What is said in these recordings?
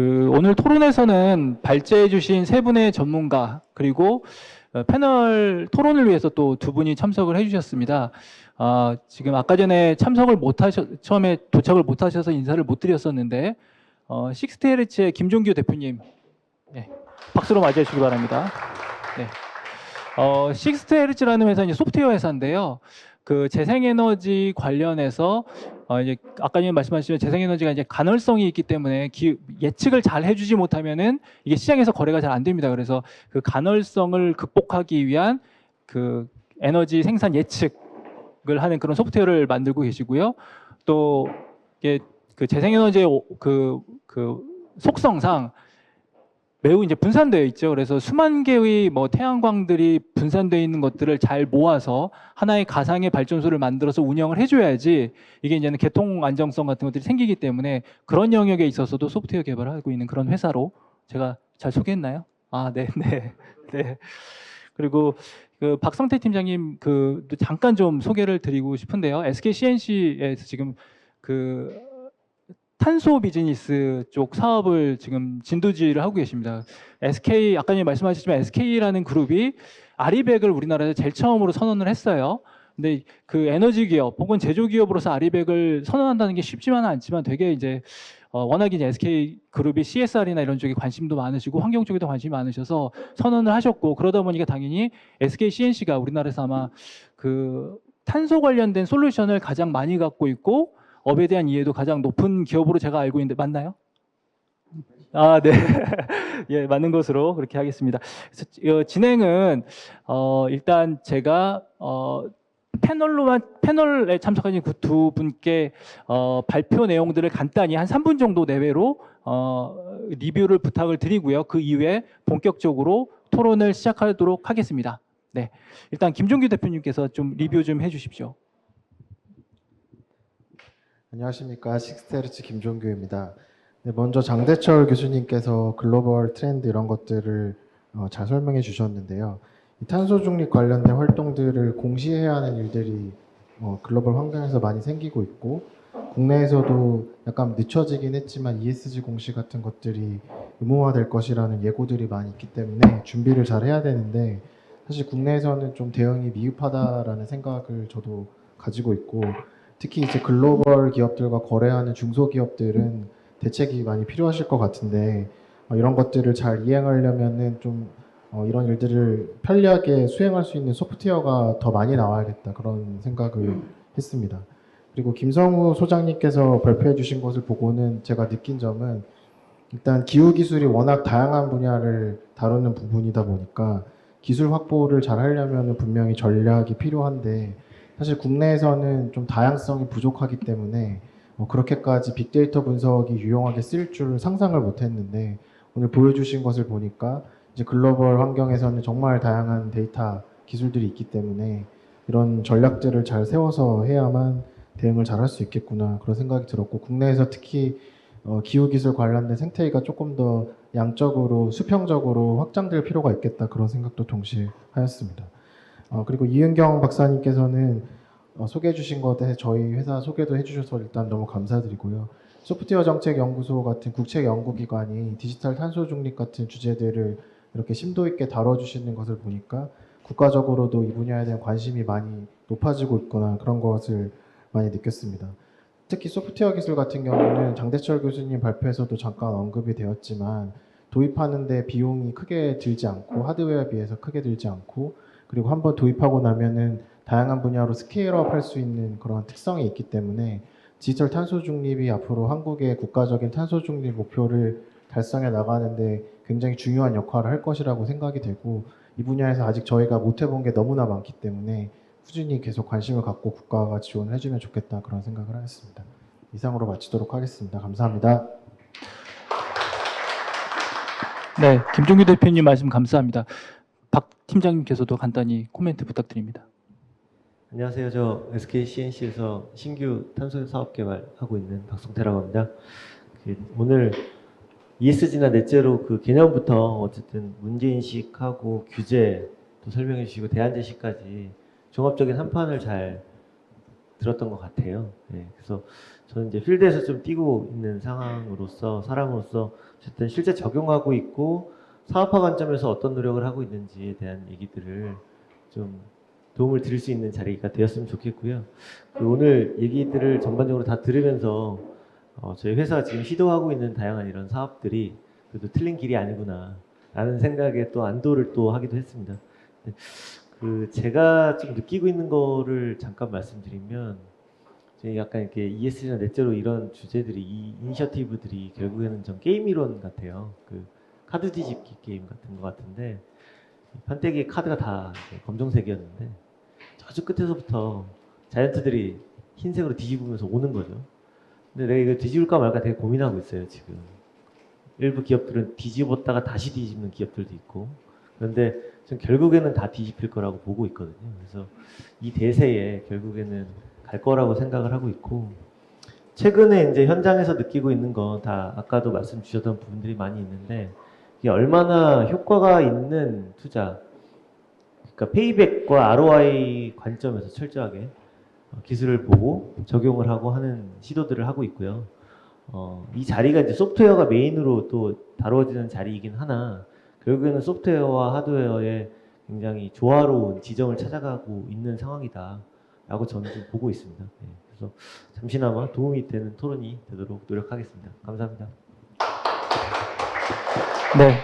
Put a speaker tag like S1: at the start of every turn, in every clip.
S1: 오늘 토론에서는 발제해 주신 세 분의 전문가 그리고 패널 토론을 위해서 또 두 분이 참석을 해 주셨습니다. 지금 아까 전에 처음에 도착을 못 하셔서 인사를 못 드렸었는데, 식스테르츠의 김종규 대표님, 네, 박수로 맞이해 주시기 바랍니다. 네. 식스테르츠라는 회사는 소프트웨어 회사인데요. 재생에너지 관련해서 이제 아까 말씀하신 재생에너지가 이제 간헐성이 있기 때문에 예측을 잘 해주지 못하면은 이게 시장에서 거래가 잘 안 됩니다. 그래서 그 간헐성을 극복하기 위한 에너지 생산 예측을 하는 그런 소프트웨어를 만들고 계시고요. 또 이게 재생에너지의 속성상 매우 이제 분산되어 있죠. 그래서 수만 개의 태양광들이 분산되어 있는 것들을 잘 모아서 하나의 가상의 발전소를 만들어서 운영을 해줘야지 이게 이제는 개통 안정성 같은 것들이 생기기 때문에 그런 영역에 있어서도 소프트웨어 개발을 하고 있는 그런 회사로 제가 잘 소개했나요? 네. 그리고 박성태 팀장님 잠깐 좀 소개를 드리고 싶은데요. SK CNC에서 지금 탄소 비즈니스 쪽 사업을 지금 진두지휘를 하고 계십니다. SK, 아까 말씀하셨지만 SK라는 그룹이 아리백을 우리나라에서 제일 처음으로 선언을 했어요. 근데 에너지 기업 혹은 제조 기업으로서 아리백을 선언한다는 게 쉽지만은 않지만 되게 이제 워낙 이제 SK 그룹이 CSR이나 이런 쪽에 관심도 많으시고 환경 쪽에도 관심이 많으셔서 선언을 하셨고, 그러다 보니까 당연히 SK CNC가 우리나라에서 아마 탄소 관련된 솔루션을 가장 많이 갖고 있고 업에 대한 이해도 가장 높은 기업으로 제가 알고 있는데 맞나요? 네. 예, 맞는 것으로 그렇게 하겠습니다. 그래서 진행은 일단 제가 패널에 참석하신 두 분께 발표 내용들을 간단히 한 3분 정도 내외로 리뷰를 부탁을 드리고요. 그 이후에 본격적으로 토론을 시작하도록 하겠습니다. 네, 일단 김종규 대표님께서 좀 리뷰 좀 해주십시오.
S2: 안녕하십니까, 식스테르츠 김종규입니다. 네, 먼저 장대철 교수님께서 글로벌 트렌드 이런 것들을 잘 설명해 주셨는데요. 이 탄소 중립 관련된 활동들을 공시해야 하는 일들이 글로벌 환경에서 많이 생기고 있고, 국내에서도 약간 늦춰지긴 했지만 ESG 공시 같은 것들이 의무화될 것이라는 예고들이 많이 있기 때문에 준비를 잘 해야 되는데, 사실 국내에서는 좀 대응이 미흡하다라는 생각을 저도 가지고 있고, 특히 이제 글로벌 기업들과 거래하는 중소기업들은 대책이 많이 필요하실 것 같은데, 이런 것들을 잘 이행하려면은 좀 이런 일들을 편리하게 수행할 수 있는 소프트웨어가 더 많이 나와야겠다, 그런 생각을 했습니다. 그리고 김성우 소장님께서 발표해 주신 것을 보고는 제가 느낀 점은, 일단 기후 기술이 워낙 다양한 분야를 다루는 부분이다 보니까 기술 확보를 잘 하려면 분명히 전략이 필요한데, 사실 국내에서는 좀 다양성이 부족하기 때문에 그렇게까지 빅데이터 분석이 유용하게 쓸 줄 상상을 못했는데, 오늘 보여주신 것을 보니까 이제 글로벌 환경에서는 정말 다양한 데이터 기술들이 있기 때문에 이런 전략들을 잘 세워서 해야만 대응을 잘 할 수 있겠구나, 그런 생각이 들었고, 국내에서 특히 기후 기술 관련된 생태계가 조금 더 양적으로 수평적으로 확장될 필요가 있겠다, 그런 생각도 동시에 하였습니다. 그리고 이은경 박사님께서는 소개해 주신 것에 대해서 저희 회사 소개도 해주셔서 일단 너무 감사드리고요. 소프트웨어 정책 연구소 같은 국책 연구기관이 디지털 탄소 중립 같은 주제들을 이렇게 심도 있게 다뤄주시는 것을 보니까 국가적으로도 이 분야에 대한 관심이 많이 높아지고 있구나, 그런 것을 많이 느꼈습니다. 특히 소프트웨어 기술 같은 경우는 장대철 교수님 발표에서도 잠깐 언급이 되었지만, 도입하는 데 비용이 크게 들지 않고, 하드웨어에 비해서 크게 들지 않고, 그리고 한번 도입하고 나면은 다양한 분야로 스케일업 할 수 있는 그런 특성이 있기 때문에 디지털 탄소 중립이 앞으로 한국의 국가적인 탄소 중립 목표를 달성해 나가는데 굉장히 중요한 역할을 할 것이라고 생각이 되고, 이 분야에서 아직 저희가 못 해본 게 너무나 많기 때문에 꾸준히 계속 관심을 갖고 국가가 지원을 해주면 좋겠다, 그런 생각을 하겠습니다. 이상으로 마치도록 하겠습니다. 감사합니다.
S1: 네, 김종규 대표님 말씀 감사합니다. 박 팀장님께서도 간단히 코멘트 부탁드립니다.
S3: 안녕하세요. 저 SK CNC에서 신규 탄소 사업 개발하고 있는 박성태라고 합니다. 오늘 ESG나 넷제로 개념부터 어쨌든 문제인식하고 규제 또 설명해 주시고 대안 제시까지 종합적인 한 판을 잘 들었던 것 같아요. 예, 그래서 저는 이제 필드에서 좀 뛰고 있는 상황으로서 사람으로서 어쨌든 실제 적용하고 있고 사업화 관점에서 어떤 노력을 하고 있는지에 대한 얘기들을 좀 도움을 드릴 수 있는 자리가 되었으면 좋겠고요. 오늘 얘기들을 전반적으로 다 들으면서 저희 회사가 지금 시도하고 있는 다양한 이런 사업들이 그래도 틀린 길이 아니구나 라는 생각에 또 안도를 또 하기도 했습니다. 제가 좀 느끼고 있는 거를 잠깐 말씀드리면 저희 약간 이렇게 ESG나 넷제로 이런 주제들이 이 이니셔티브들이 결국에는 좀 게임 이론 같아요. 카드 뒤집기 게임 같은 것 같은데 판때기에 카드가 다 검정색이었는데 저쪽 끝에서부터 자이언트들이 흰색으로 뒤집으면서 오는 거죠. 근데 내가 이거 뒤집을까 말까 되게 고민하고 있어요, 지금. 일부 기업들은 뒤집었다가 다시 뒤집는 기업들도 있고. 그런데 전 결국에는 다 뒤집힐 거라고 보고 있거든요. 그래서 이 대세에 결국에는 갈 거라고 생각을 하고 있고, 최근에 이제 현장에서 느끼고 있는 건 다 아까도 말씀 주셨던 부분들이 많이 있는데, 이게 얼마나 효과가 있는 투자, 그러니까 페이백과 ROI 관점에서 철저하게 기술을 보고 적용을 하고 하는 시도들을 하고 있고요. 이 자리가 이제 소프트웨어가 메인으로 또 다루어지는 자리이긴 하나 결국에는 소프트웨어와 하드웨어의 굉장히 조화로운 지점을 찾아가고 있는 상황이다라고 저는 좀 보고 있습니다. 네, 그래서 잠시나마 도움이 되는 토론이 되도록 노력하겠습니다. 감사합니다.
S1: 네,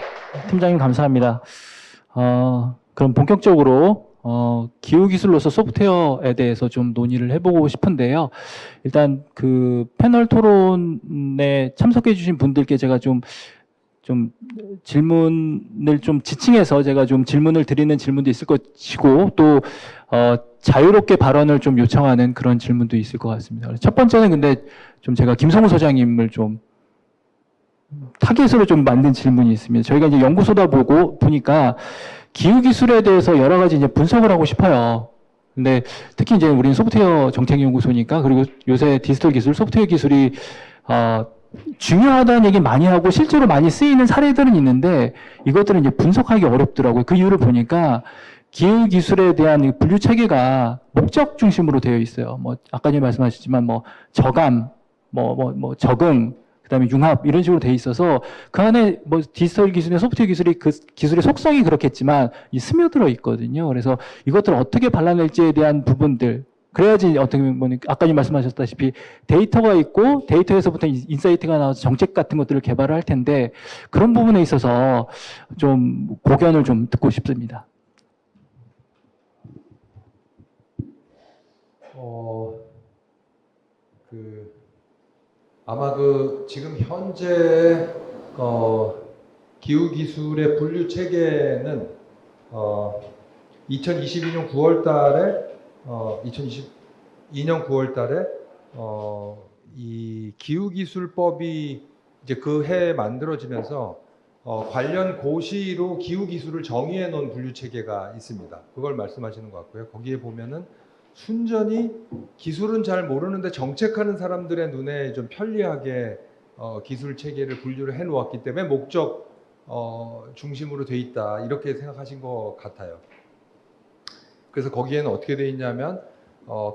S1: 팀장님 감사합니다. 그럼 본격적으로 기후 기술로서 소프트웨어에 대해서 좀 논의를 해보고 싶은데요. 일단 그 패널 토론에 참석해 주신 분들께 제가 좀 질문을 좀 지칭해서 제가 좀 질문을 드리는 질문도 있을 것이고 또 자유롭게 발언을 좀 요청하는 그런 질문도 있을 것 같습니다. 첫 번째는 근데 좀 제가 김성우 소장님을 좀 타겟으로 좀 만든 질문이 있습니다. 저희가 이제 연구소다 보니까 기후 기술에 대해서 여러 가지 이제 분석을 하고 싶어요. 근데 특히 이제 우리는 소프트웨어 정책연구소니까 그리고 요새 디지털 기술, 소프트웨어 기술이 중요하다는 얘기 많이 하고 실제로 많이 쓰이는 사례들은 있는데 이것들은 이제 분석하기 어렵더라고요. 그 이유를 보니까 기후 기술에 대한 분류 체계가 목적 중심으로 되어 있어요. 뭐 아까 전에 말씀하셨지만 뭐 저감, 적응, 그다음에 융합 이런 식으로 돼 있어서 그 안에 뭐 디지털 기술이나 소프트웨어 기술이 그 기술의 속성이 그렇겠지만 이 스며들어 있거든요. 그래서 이것들을 어떻게 발라낼지에 대한 부분들 그래야지 어떻게 보면 아까 말씀하셨다시피 데이터가 있고 데이터에서부터 인사이트가 나와서 정책 같은 것들을 개발을 할 텐데 그런 부분에 있어서 좀 고견을 좀 듣고 싶습니다.
S4: 아마 지금 현재 기후 기술의 분류 체계는 2022년 9월 달에 2022년 9월 달에 이 기후 기술법이 이제 그 해에 만들어지면서 관련 고시로 기후 기술을 정의해 놓은 분류 체계가 있습니다. 그걸 말씀하시는 것 같고요. 거기에 보면은 순전히 기술은 잘 모르는데 정책하는 사람들의 눈에 좀 편리하게 기술 체계를 분류를 해 놓았기 때문에 목적 중심으로 돼 있다 이렇게 생각하신 것 같아요. 그래서 거기에는 어떻게 돼 있냐면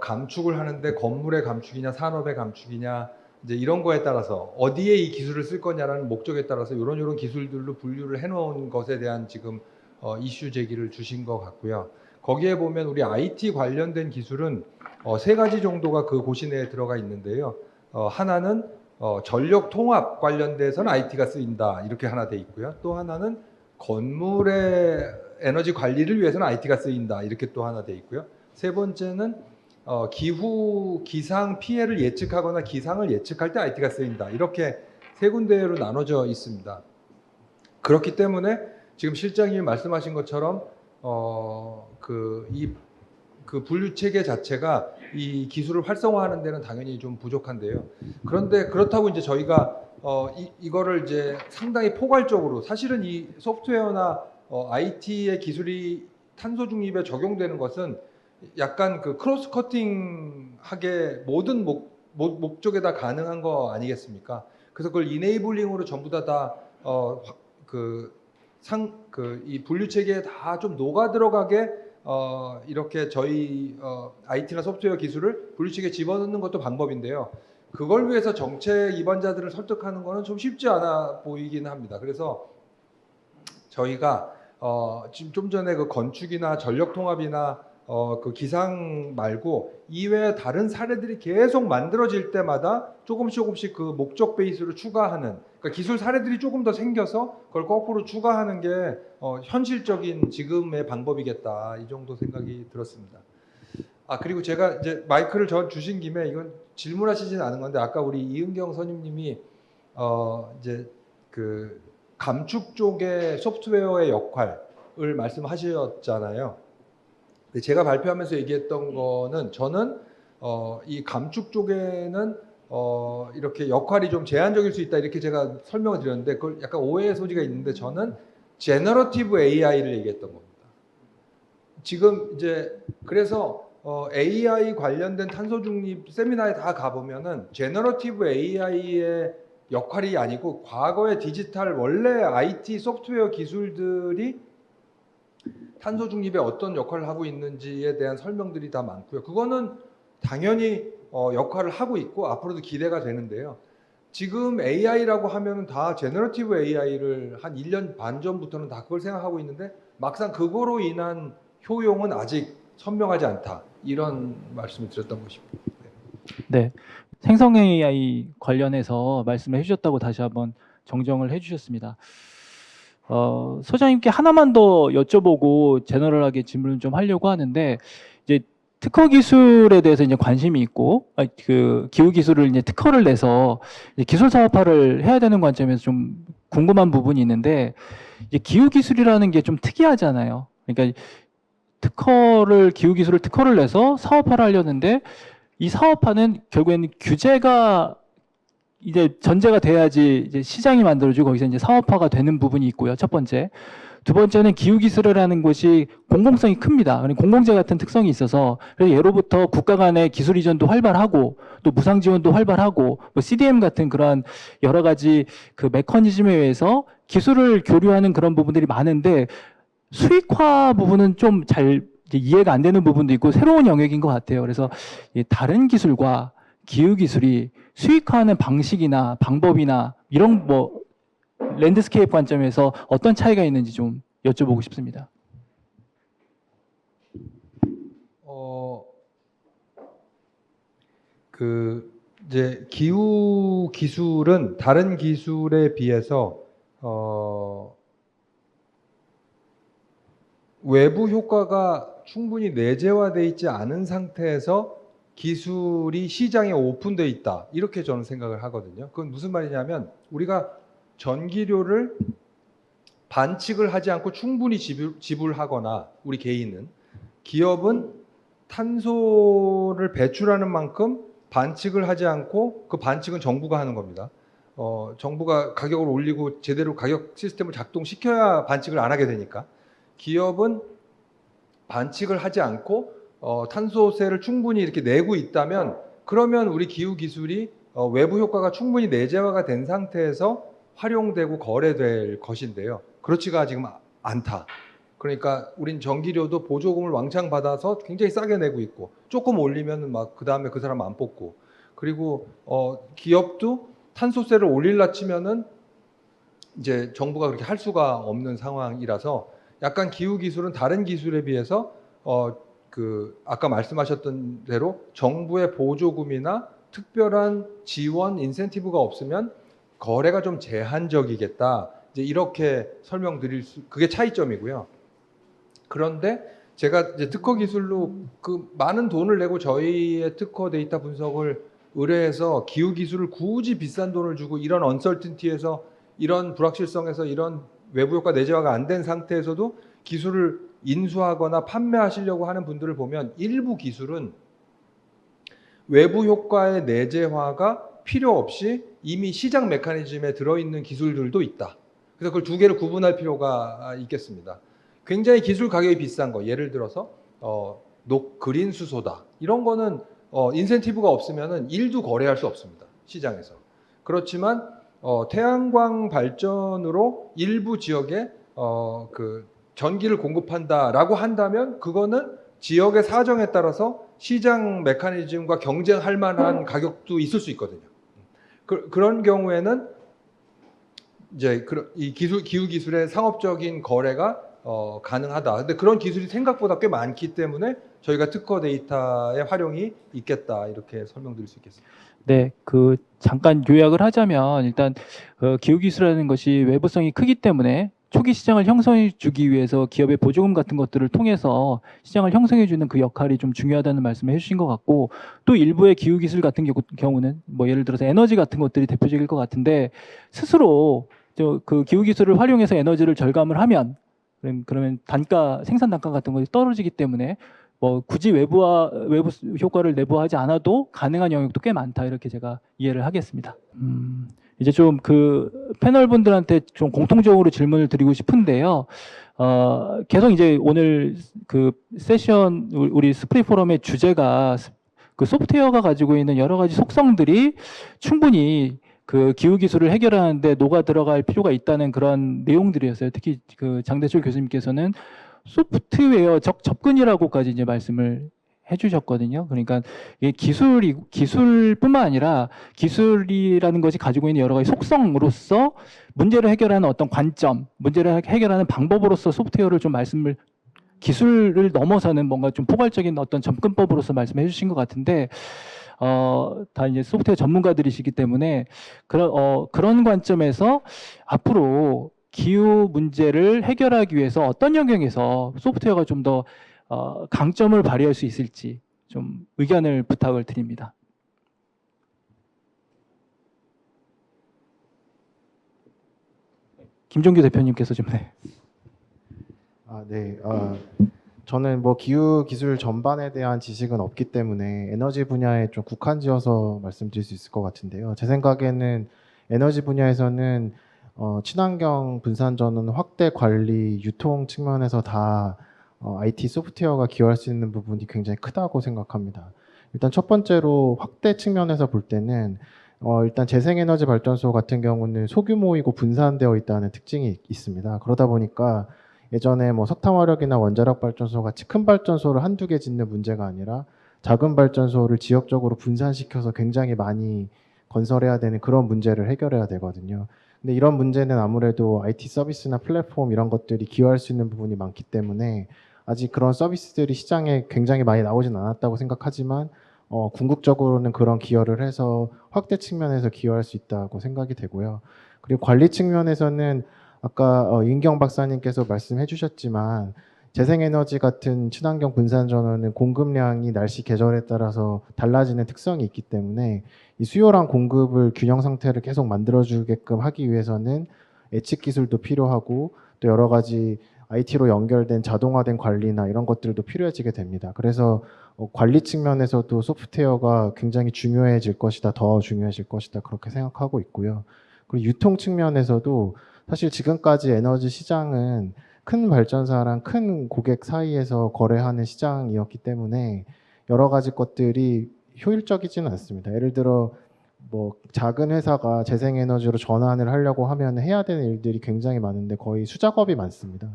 S4: 감축을 하는데 건물의 감축이냐 산업의 감축이냐 이제 이런 거에 따라서 어디에 이 기술을 쓸 거냐라는 목적에 따라서 이런 기술들로 분류를 해 놓은 것에 대한 지금 이슈 제기를 주신 것 같고요. 거기에 보면 우리 IT 관련된 기술은 세 가지 정도가 그 고시 내에 들어가 있는데요. 하나는 전력 통합 관련돼서는 IT가 쓰인다 이렇게 하나 돼 있고요. 또 하나는 건물의 에너지 관리를 위해서는 IT가 쓰인다 이렇게 또 하나 돼 있고요. 세 번째는 기후 기상 피해를 예측하거나 기상을 예측할 때 IT가 쓰인다 이렇게 세 군데로 나눠져 있습니다. 그렇기 때문에 지금 실장님이 말씀하신 것처럼 그 분류 체계 자체가 이 기술을 활성화하는 데는 당연히 좀 부족한데요. 그런데 그렇다고 이제 저희가 이거를 이제 상당히 포괄적으로 사실은 이 소프트웨어나 IT의 기술이 탄소 중립에 적용되는 것은 약간 그 크로스 커팅하게 모든 목적에다 가능한 거 아니겠습니까? 그래서 그걸 이네이블링으로 전부 이 분류 체계에 다 좀 녹아 들어가게 이렇게 저희 IT나 소프트웨어 기술을 분류책에 집어넣는 것도 방법인데요. 그걸 위해서 정책 입안자들을 설득하는 것은 좀 쉽지 않아 보이긴 합니다. 그래서 저희가 지금 좀 전에 그 건축이나 전력 통합이나 그 기상 말고 이외에 다른 사례들이 계속 만들어질 때마다 조금씩 그 목적 베이스로 추가하는, 그러니까 기술 사례들이 조금 더 생겨서 그걸 거꾸로 추가하는 게 현실적인 지금의 방법이겠다, 이 정도 생각이 들었습니다. 그리고 제가 이제 마이크를 주신 김에 이건 질문하시진 않은 건데, 아까 우리 이은경 선임님이 이제 그 감축 쪽의 소프트웨어의 역할을 말씀하셨잖아요. 근데 제가 발표하면서 얘기했던 거는, 저는 이 감축 쪽에는 이렇게 역할이 좀 제한적일 수 있다, 이렇게 제가 설명을 드렸는데, 그걸 약간 오해의 소지가 있는데, 저는 제너러티브 AI를 얘기했던 겁니다. 지금 이제 그래서 AI 관련된 탄소 중립 세미나에 다 가보면은 제너러티브 AI의 역할이 아니고 과거의 디지털 원래 IT 소프트웨어 기술들이 탄소 중립에 어떤 역할을 하고 있는지에 대한 설명들이 다 많고요. 그거는 당연히 역할을 하고 있고 앞으로도 기대가 되는데요. 지금 AI라고 하면은 다 제너러티브 AI를 한 1년 반 전부터는 다 그걸 생각하고 있는데, 막상 그거로 인한 효용은 아직 선명하지 않다, 이런 말씀을 드렸던 것입니다.
S1: 네. 생성 AI 관련해서 말씀을 해주셨다고 다시 한번 정정을 해주셨습니다. 소장님께 하나만 더 여쭤보고 제너럴하게 질문을 좀 하려고 하는데, 이제 특허 기술에 대해서 이제 관심이 있고, 그 기후 기술을 이제 특허를 내서 이제 기술 사업화를 해야 되는 관점에서 좀 궁금한 부분이 있는데, 이제 기후 기술이라는 게 좀 특이하잖아요. 그러니까 기후 기술을 특허를 내서 사업화를 하려는데, 이 사업화는 결국에는 규제가 이제 전제가 돼야지 이제 시장이 만들어지고 거기서 이제 사업화가 되는 부분이 있고요. 첫 번째. 두 번째는 기후기술이라는 것이 공공성이 큽니다. 공공재 같은 특성이 있어서, 그래서 예로부터 국가 간의 기술 이전도 활발하고 또 무상 지원도 활발하고 뭐 CDM 같은 그런 여러 가지 그 메커니즘에 의해서 기술을 교류하는 그런 부분들이 많은데, 수익화 부분은 좀 잘 이해가 안 되는 부분도 있고 새로운 영역인 것 같아요. 그래서 다른 기술과 기후 기술이 수익화하는 방식이나 방법이나 이런 뭐 랜드스케이프 관점에서 어떤 차이가 있는지 좀 여쭤보고 싶습니다.
S4: 이제 기후 기술은 다른 기술에 비해서 외부 효과가 충분히 내재화되어 있지 않은 상태에서 기술이 시장에 오픈되어 있다, 이렇게 저는 생각을 하거든요. 그건 무슨 말이냐면, 우리가 전기료를 반칙을 하지 않고 충분히 지불하거나, 우리 개인은, 기업은 탄소를 배출하는 만큼 반칙을 하지 않고, 그 반칙은 정부가 하는 겁니다. 정부가 가격을 올리고 제대로 가격 시스템을 작동시켜야 반칙을 안 하게 되니까. 기업은 반칙을 하지 않고 탄소세를 충분히 이렇게 내고 있다면, 그러면 우리 기후 기술이 외부 효과가 충분히 내재화가 된 상태에서 활용되고 거래될 것인데요. 그렇지가 지금 않다. 그러니까 우린 전기료도 보조금을 왕창 받아서 굉장히 싸게 내고 있고, 조금 올리면 막 그 다음에 그 사람 안 뽑고, 그리고 기업도 탄소세를 올릴라 치면은 이제 정부가 그렇게 할 수가 없는 상황이라서, 약간 기후 기술은 다른 기술에 비해서 아까 말씀하셨던 대로 정부의 보조금이나 특별한 지원, 인센티브가 없으면 거래가 좀 제한적이겠다, 이제 이렇게 그게 차이점이고요. 그런데 제가 이제 특허 기술로 그 많은 돈을 내고 저희의 특허 데이터 분석을 의뢰해서 기후 기술을 굳이 비싼 돈을 주고 이런 언설튼티에서, 이런 불확실성에서, 이런 외부 효과 내재화가 안 된 상태에서도 기술을 인수하거나 판매하시려고 하는 분들을 보면, 일부 기술은 외부 효과의 내재화가 필요 없이 이미 시장 메커니즘에 들어있는 기술들도 있다. 그래서 그걸 두 개를 구분할 필요가 있겠습니다. 굉장히 기술 가격이 비싼 거, 예를 들어서 그린 수소다, 이런 거는 인센티브가 없으면은 1도 거래할 수 없습니다, 시장에서. 그렇지만 태양광 발전으로 일부 지역에 전기를 공급한다라고 한다면 그거는 지역의 사정에 따라서 시장 메커니즘과 경쟁할 만한 가격도 있을 수 있거든요. 그런 경우에는 이제 이 기후 기술의 상업적인 거래가 가능하다. 근데 그런 기술이 생각보다 꽤 많기 때문에 저희가 특허 데이터의 활용이 있겠다 이렇게 설명드릴 수 있겠습니다.
S1: 네, 잠깐 요약을 하자면 일단 기후 기술이라는 것이 외부성이 크기 때문에 초기 시장을 형성해 주기 위해서 기업의 보조금 같은 것들을 통해서 시장을 형성해 주는 그 역할이 좀 중요하다는 말씀을 해주신 것 같고, 또 일부의 기후 기술 같은 경우는 뭐 예를 들어서 에너지 같은 것들이 대표적일 것 같은데, 스스로 그 기후 기술을 활용해서 에너지를 절감을 하면 그러면 생산 단가 같은 것이 떨어지기 때문에 뭐 굳이 외부 효과를 내부하지 않아도 가능한 영역도 꽤 많다, 이렇게 제가 이해를 하겠습니다. 이제 좀 패널 분들한테 좀 공통적으로 질문을 드리고 싶은데요. 계속 이제 오늘 세션 우리 스프링 포럼의 주제가 소프트웨어가 가지고 있는 여러 가지 속성들이 충분히 기후 기술을 해결하는데 녹아 들어갈 필요가 있다는 그런 내용들이었어요. 특히 장대철 교수님께서는 소프트웨어적 접근이라고까지 이제 말씀을 해주셨거든요. 그러니까 이게 기술뿐만 아니라 기술이라는 것이 가지고 있는 여러 가지 속성으로서 문제를 해결하는 어떤 관점, 문제를 해결하는 방법으로서 소프트웨어를 좀 기술을 넘어서는 뭔가 좀 포괄적인 어떤 접근법으로서 말씀해 주신 것 같은데, 다 이제 소프트웨어 전문가들이시기 때문에 그런 관점에서 앞으로 기후 문제를 해결하기 위해서 어떤 영역에서 소프트웨어가 좀 더 강점을 발휘할 수 있을지 좀 의견을 부탁을 드립니다. 김종규 대표님께서 좀 네.
S2: 네. 저는 뭐 기후 기술 전반에 대한 지식은 없기 때문에 에너지 분야에 좀 국한지어서 말씀드릴 수 있을 것 같은데요. 제 생각에는 에너지 분야에서는 친환경 분산 전원 확대 관리 유통 측면에서 다 IT 소프트웨어가 기여할 수 있는 부분이 굉장히 크다고 생각합니다. 일단 첫 번째로 확대 측면에서 볼 때는 일단 재생에너지 발전소 같은 경우는 소규모이고 분산되어 있다는 특징이 있습니다. 그러다 보니까 예전에 뭐 석탄화력이나 원자력 발전소 같이 큰 발전소를 한두 개 짓는 문제가 아니라 작은 발전소를 지역적으로 분산시켜서 굉장히 많이 건설해야 되는 그런 문제를 해결해야 되거든요. 근데 이런 문제는 아무래도 IT 서비스나 플랫폼 이런 것들이 기여할 수 있는 부분이 많기 때문에 아직 그런 서비스들이 시장에 굉장히 많이 나오진 않았다고 생각하지만 궁극적으로는 그런 기여를 해서 확대 측면에서 기여할 수 있다고 생각이 되고요. 그리고 관리 측면에서는 아까 임경 박사님께서 말씀해 주셨지만 재생에너지 같은 친환경 분산 전원은 공급량이 날씨 계절에 따라서 달라지는 특성이 있기 때문에 이 수요랑 공급을 균형 상태를 계속 만들어주게끔 하기 위해서는 예측 기술도 필요하고 또 여러 가지 IT로 연결된 자동화된 관리나 이런 것들도 필요해지게 됩니다. 그래서 관리 측면에서도 소프트웨어가 굉장히 중요해질 것이다, 더 중요해질 것이다 그렇게 생각하고 있고요. 그리고 유통 측면에서도 사실 지금까지 에너지 시장은 큰 발전사랑 큰 고객 사이에서 거래하는 시장이었기 때문에 여러 가지 것들이 효율적이지는 않습니다. 예를 들어 뭐 작은 회사가 재생에너지로 전환을 하려고 하면 해야 되는 일들이 굉장히 많은데 거의 수작업이 많습니다.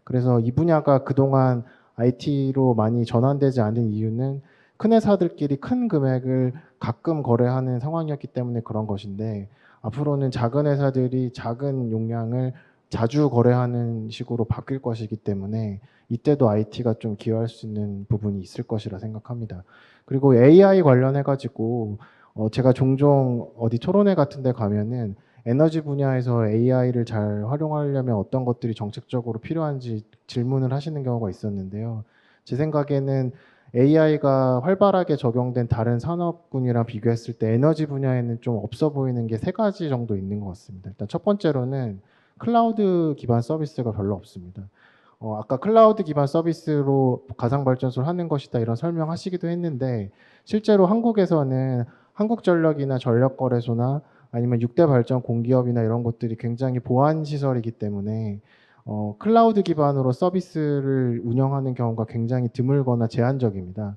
S2: 그래서 이 분야가 그동안 IT로 많이 전환되지 않은 이유는 큰 회사들끼리 큰 금액을 가끔 거래하는 상황이었기 때문에 그런 것인데, 앞으로는 작은 회사들이 작은 용량을 자주 거래하는 식으로 바뀔 것이기 때문에 이때도 IT가 좀 기여할 수 있는 부분이 있을 것이라 생각합니다. 그리고 AI 관련해 가지고 제가 종종 어디 토론회 같은 데 가면은 에너지 분야에서 AI를 잘 활용하려면 어떤 것들이 정책적으로 필요한지 질문을 하시는 경우가 있었는데요. 제 생각에는 AI가 활발하게 적용된 다른 산업군이랑 비교했을 때 에너지 분야에는 좀 없어 보이는 게 세 가지 정도 있는 것 같습니다. 일단 첫 번째로는 클라우드 기반 서비스가 별로 없습니다. 아까 클라우드 기반 서비스로 가상발전소를 하는 것이다 이런 설명하시기도 했는데, 실제로 한국에서는 한국전력이나 전력거래소나 아니면 6대 발전 공기업이나 이런 것들이 굉장히 보안 시설이기 때문에 클라우드 기반으로 서비스를 운영하는 경우가 굉장히 드물거나 제한적입니다.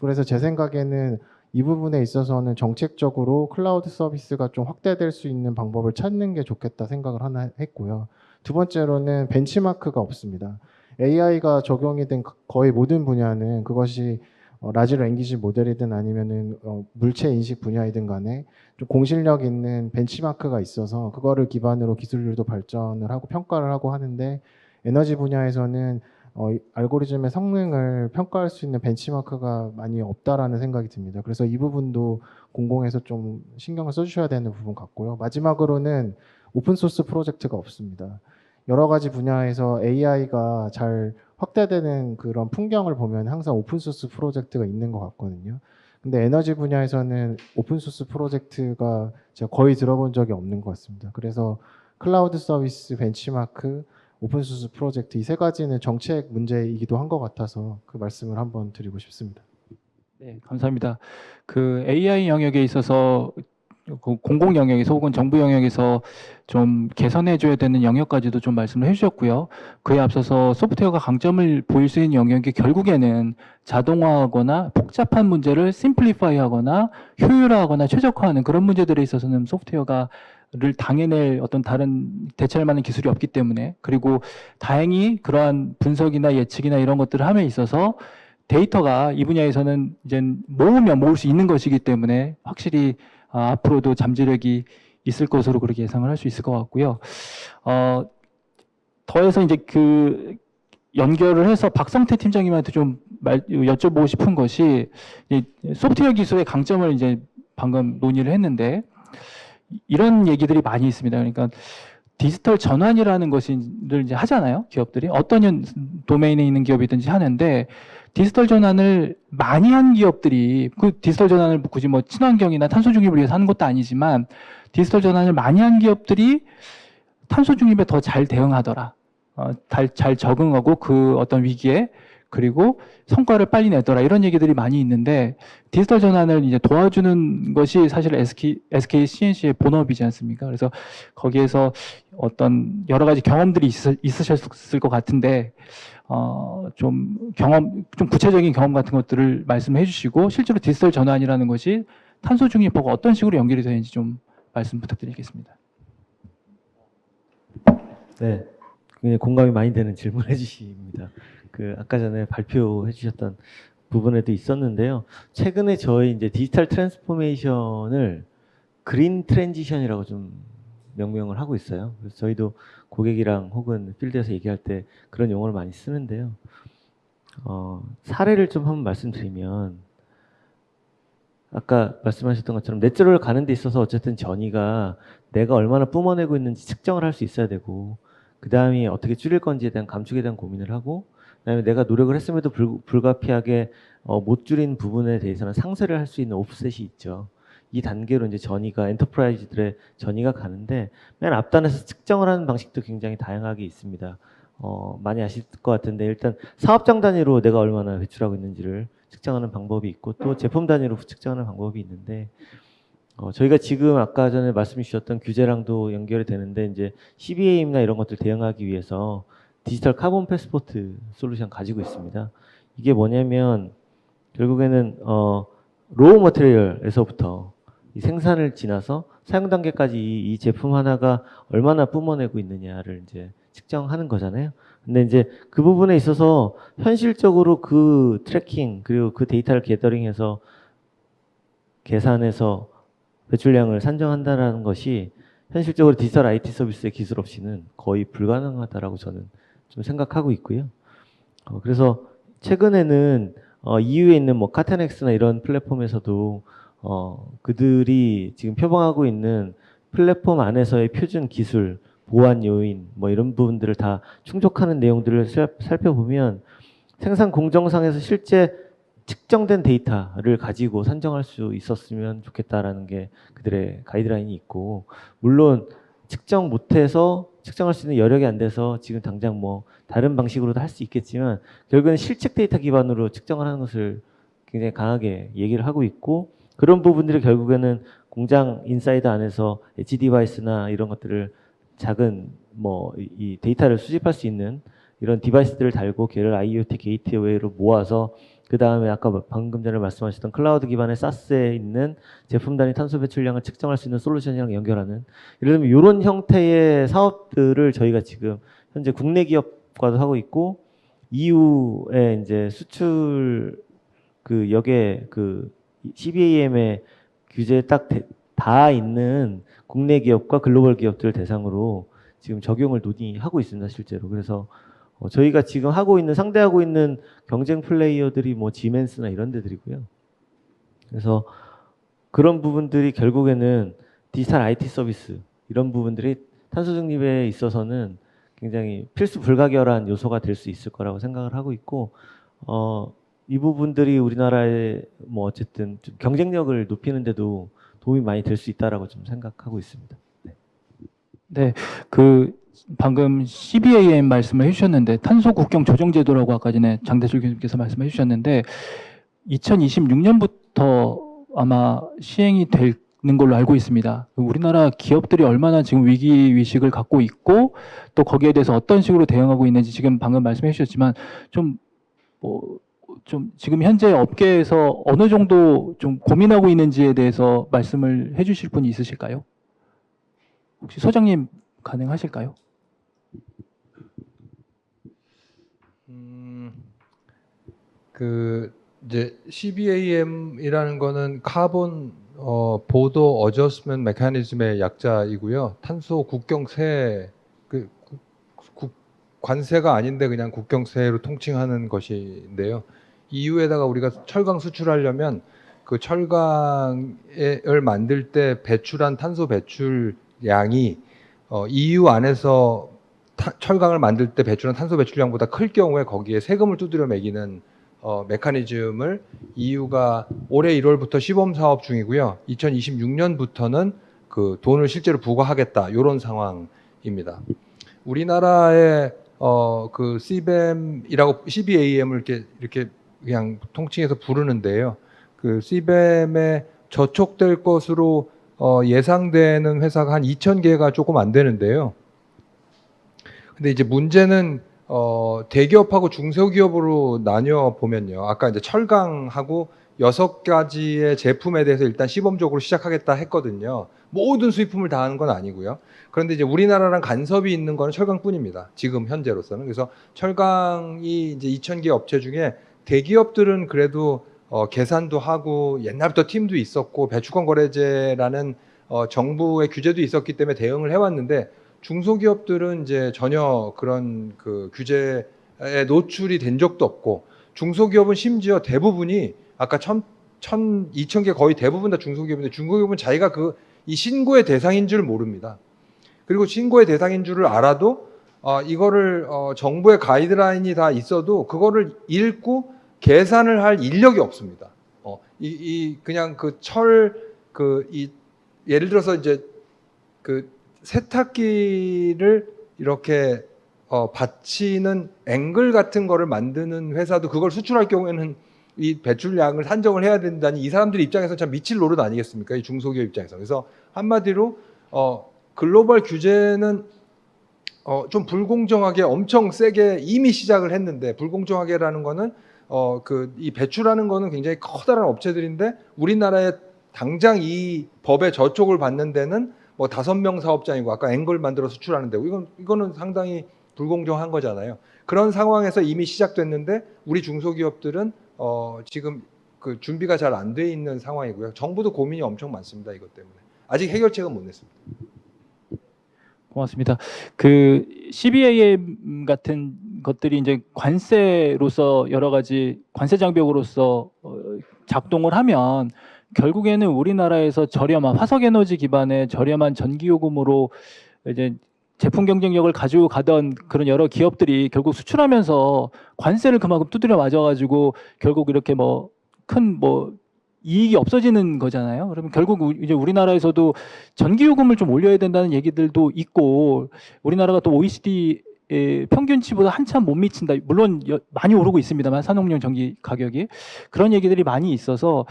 S2: 그래서 제 생각에는 이 부분에 있어서는 정책적으로 클라우드 서비스가 좀 확대될 수 있는 방법을 찾는 게 좋겠다 생각을 하나 했고요. 두 번째로는 벤치마크가 없습니다. AI가 적용이 된 거의 모든 분야는 그것이 라지 랭귀지 모델이든 아니면은 물체 인식 분야이든 간에 좀 공실력 있는 벤치마크가 있어서 그거를 기반으로 기술들도 발전을 하고 평가를 하고 하는데 에너지 분야에서는 이 알고리즘의 성능을 평가할 수 있는 벤치마크가 많이 없다라는 생각이 듭니다. 그래서 이 부분도 공공에서 좀 신경을 써주셔야 되는 부분 같고요. 마지막으로는 오픈소스 프로젝트가 없습니다. 여러 가지 분야에서 AI가 잘 확대되는 그런 풍경을 보면 항상 오픈소스 프로젝트가 있는 것 같거든요. 근데 에너지 분야에서는 오픈소스 프로젝트가 제가 거의 들어본 적이 없는 것 같습니다. 그래서 클라우드 서비스 벤치마크, 오픈소스 프로젝트 이 세 가지는 정책 문제이기도 한 것 같아서 그 말씀을 한번 드리고 싶습니다.
S1: 네, 감사합니다. 그 AI 영역에 있어서 그 공공 영역에서 혹은 정부 영역에서 좀 개선해줘야 되는 영역까지도 좀 말씀을 해주셨고요. 그에 앞서서 소프트웨어가 강점을 보일 수 있는 영역이 결국에는 자동화하거나 복잡한 문제를 심플리파이하거나 효율화하거나 최적화하는 그런 문제들에 있어서는 소프트웨어가 를 당해낼 어떤 다른 대체할 만한 기술이 없기 때문에, 그리고 다행히 그러한 분석이나 예측이나 이런 것들을 함에 있어서 데이터가 이 분야에서는 이제 모으면 모을 수 있는 것이기 때문에 확실히 앞으로도 잠재력이 있을 것으로 그렇게 예상을 할 수 있을 것 같고요. 더해서 이제 그 연결을 해서 박성태 팀장님한테 좀 여쭤보고 싶은 것이, 이 소프트웨어 기술의 강점을 이제 방금 논의를 했는데 이런 얘기들이 많이 있습니다. 그러니까 디지털 전환이라는 것을 이제 하잖아요. 기업들이 어떤 도메인에 있는 기업이든지 하는데, 디지털 전환을 많이 한 기업들이 그 디지털 전환을 굳이 뭐 친환경이나 탄소 중립을 위해서 하는 것도 아니지만 디지털 전환을 많이 한 기업들이 탄소 중립에 더 잘 대응하더라. 잘 적응하고 그 어떤 위기에, 그리고 성과를 빨리 내더라, 이런 얘기들이 많이 있는데, 디지털 전환을 이제 도와주는 것이 사실 SK CNC의 본업이지 않습니까? 그래서 거기에서 어떤 여러 가지 경험들이 있으셨을 것 같은데, 좀 구체적인 경험 같은 것들을 말씀해 주시고, 실제로 디지털 전환이라는 것이 탄소 중립하고 어떤 식으로 연결이 되는지 좀 말씀 부탁드리겠습니다.
S3: 네, 굉장히 공감이 많이 되는 질문을 해주십니다. 그 아까 전에 발표해 주셨던 부분에도 있었는데요. 최근에 저희 이제 디지털 트랜스포메이션을 그린 트랜지션이라고 좀 명명을 하고 있어요. 그래서 저희도 고객이랑 혹은 필드에서 얘기할 때 그런 용어를 많이 쓰는데요. 사례를 좀 한번 말씀드리면, 아까 말씀하셨던 것처럼 넷제로를 가는 데 있어서 어쨌든 전이가 내가 얼마나 뿜어내고 있는지 측정을 할 수 있어야 되고, 그 다음에 어떻게 줄일 건지에 대한 감축에 대한 고민을 하고, 그다음에 내가 노력을 했음에도 불가피하게 못 줄인 부분에 대해서는 상쇄를 할 수 있는 오프셋이 있죠. 이 단계로 이제 전이가 엔터프라이즈들의 전이가 가는데, 맨 앞단에서 측정을 하는 방식도 굉장히 다양하게 있습니다. 많이 아실 것 같은데, 일단 사업장 단위로 내가 얼마나 배출하고 있는지를 측정하는 방법이 있고, 또 제품 단위로 측정하는 방법이 있는데, 저희가 지금 아까 전에 말씀 주셨던 규제랑도 연결이 되는데, 이제 CBAM이나 이런 것들 대응하기 위해서 디지털 카본 패스포트 솔루션 가지고 있습니다. 이게 뭐냐면 결국에는 로우 머티리얼에서부터 이 생산을 지나서 사용 단계까지 이 제품 하나가 얼마나 뿜어내고 있느냐를 이제 측정하는 거잖아요. 근데 이제 그 부분에 있어서 현실적으로 그 트래킹 그리고 그 데이터를 게더링해서 계산해서 배출량을 산정한다는 것이 현실적으로 디지털 IT 서비스의 기술 없이는 거의 불가능하다라고 저는 좀 생각하고 있고요. 그래서 최근에는 EU에 있는 뭐 카테넥스나 이런 플랫폼에서도 그들이 지금 표방하고 있는 플랫폼 안에서의 표준 기술, 보안 요인 뭐 이런 부분들을 다 충족하는 내용들을 살펴보면 생산 공정상에서 실제 측정된 데이터를 가지고 산정할 수 있었으면 좋겠다라는 게 그들의 가이드라인이 있고, 물론 측정 못해서 측정할 수 있는 여력이 안 돼서 지금 당장 뭐 다른 방식으로도 할 수 있겠지만 결국에는 실측 데이터 기반으로 측정을 하는 것을 굉장히 강하게 얘기를 하고 있고, 그런 부분들이 결국에는 공장 인사이드 안에서 엣지 디바이스나 이런 것들을 작은 뭐 이 데이터를 수집할 수 있는 이런 디바이스들을 달고 걔를 IoT 게이트웨이로 모아서 그 다음에 아까 방금 전에 말씀하셨던 클라우드 기반의 SaaS에 있는 제품 단위 탄소 배출량을 측정할 수 있는 솔루션이랑 연결하는, 예를 들면 이런 형태의 사업들을 저희가 지금 현재 국내 기업과도 하고 있고 EU의 이제 수출 그 역에 그 CBAM의 규제에 딱 닿아 있는 국내 기업과 글로벌 기업들을 대상으로 지금 적용을 논의하고 있습니다, 실제로. 그래서 저희가 지금 상대하고 있는 경쟁 플레이어들이 뭐 지멘스나 이런 데들이고요. 그래서 그런 부분들이 결국에는 디지털 IT 서비스 이런 부분들이 탄소 중립에 있어서는 굉장히 필수 불가결한 요소가 될 수 있을 거라고 생각을 하고 있고, 이 부분들이 우리나라의 뭐 어쨌든 좀 경쟁력을 높이는데도 도움이 많이 될 수 있다라고 좀 생각하고 있습니다.
S1: 네, 그 방금 CBAM 말씀을 해주셨는데 탄소 국경 조정 제도라고 아까 전에 장대철 교수님께서 말씀해 주셨는데 2026년부터 아마 시행이 되는 걸로 알고 있습니다. 우리나라 기업들이 얼마나 지금 위기 의식을 갖고 있고 또 거기에 대해서 어떤 식으로 대응하고 있는지 지금 방금 말씀해 주셨지만 좀 지금 현재 업계에서 어느 정도 좀 고민하고 있는지에 대해서 말씀을 해주실 분이 있으실까요? 혹시 소장님 가능하실까요?
S4: 그 이제 CBAM이라는 거는 카본 보더 어저스먼트 메커니즘의 약자이고요. 탄소 국경세 그 관세가 아닌데 그냥 국경세로 통칭하는 것인데요. EU에다가 우리가 철강 수출하려면 그 철강을 만들 때 배출한 탄소 배출량이 EU 안에서 철강을 만들 때 배출한 탄소 배출량보다 클 경우에 거기에 세금을 두드려 매기는 메커니즘을 EU가 올해 1월부터 시범 사업 중이고요. 2026년부터는 그 돈을 실제로 부과하겠다 이런 상황입니다. 우리나라의 그 CBAM을 이렇게 그냥 통칭해서 부르는데요. 그 CBAM에 저촉될 것으로 예상되는 회사가 한 2,000개가 조금 안 되는데요. 근데 이제 문제는 대기업하고 중소기업으로 나뉘어 보면요. 아까 이제 철강하고 6가지의 제품에 대해서 일단 시범적으로 시작하겠다 했거든요. 모든 수입품을 다 하는 건 아니고요. 그런데 이제 우리나라랑 간섭이 있는 거는 철강뿐입니다. 지금 현재로서는. 그래서 철강이 이제 2,000개 업체 중에 대기업들은 그래도 계산도 하고 옛날부터 팀도 있었고 배출권 거래제라는 정부의 규제도 있었기 때문에 대응을 해왔는데 중소기업들은 이제 전혀 그런 그 규제에 노출이 된 적도 없고 중소기업은 심지어 대부분이 아까 2,000개 거의 대부분 다 중소기업인데 중소기업은 자기가 이 신고의 대상인 줄 모릅니다. 그리고 신고의 대상인 줄을 알아도 이거를 정부의 가이드라인이 다 있어도 그거를 읽고 계산을 할 인력이 없습니다. 그냥 예를 들어서 이제 그 세탁기를 이렇게 받치는 앵글 같은 거를 만드는 회사도 그걸 수출할 경우에는 이 배출량을 산정을 해야 된다니 이 사람들 입장에서 참 미칠 노릇 아니겠습니까? 이 중소기업 입장에서. 그래서 한마디로 글로벌 규제는 좀 불공정하게 엄청 세게 이미 시작을 했는데 불공정하게라는 거는 이 배출하는 거는 굉장히 커다란 업체들인데 우리나라에 당장 이 법의 저촉을 받는 데는 뭐 5명 사업장이고 아까 앵글 만들어 수출하는 데고 이거는 상당히 불공정한 거잖아요. 그런 상황에서 이미 시작됐는데 우리 중소기업들은 지금 그 준비가 잘 안 돼 있는 상황이고요. 정부도 고민이 엄청 많습니다. 이것 때문에 아직 해결책은 못 냈습니다.
S1: 고맙습니다. 그 CBAM 같은 것들이 이제 관세로서 여러 가지 관세 장벽으로서 작동을 하면 결국에는 우리나라에서 저렴한 화석 에너지 기반의 저렴한 전기 요금으로 이제 제품 경쟁력을 가지고 가던 그런 여러 기업들이 결국 수출하면서 관세를 그만큼 두드려 맞아가지고 결국 이렇게 큰 이익이 없어지는 거잖아요. 그러면 결국 이제 우리나라에서도 전기요금을 좀 올려야 된다는 얘기들도 있고 우리나라가 또 OECD 평균치보다 한참 못 미친다. 물론 많이 오르고 있습니다만 산업용 전기 가격이 그런 얘기들이 많이 있어서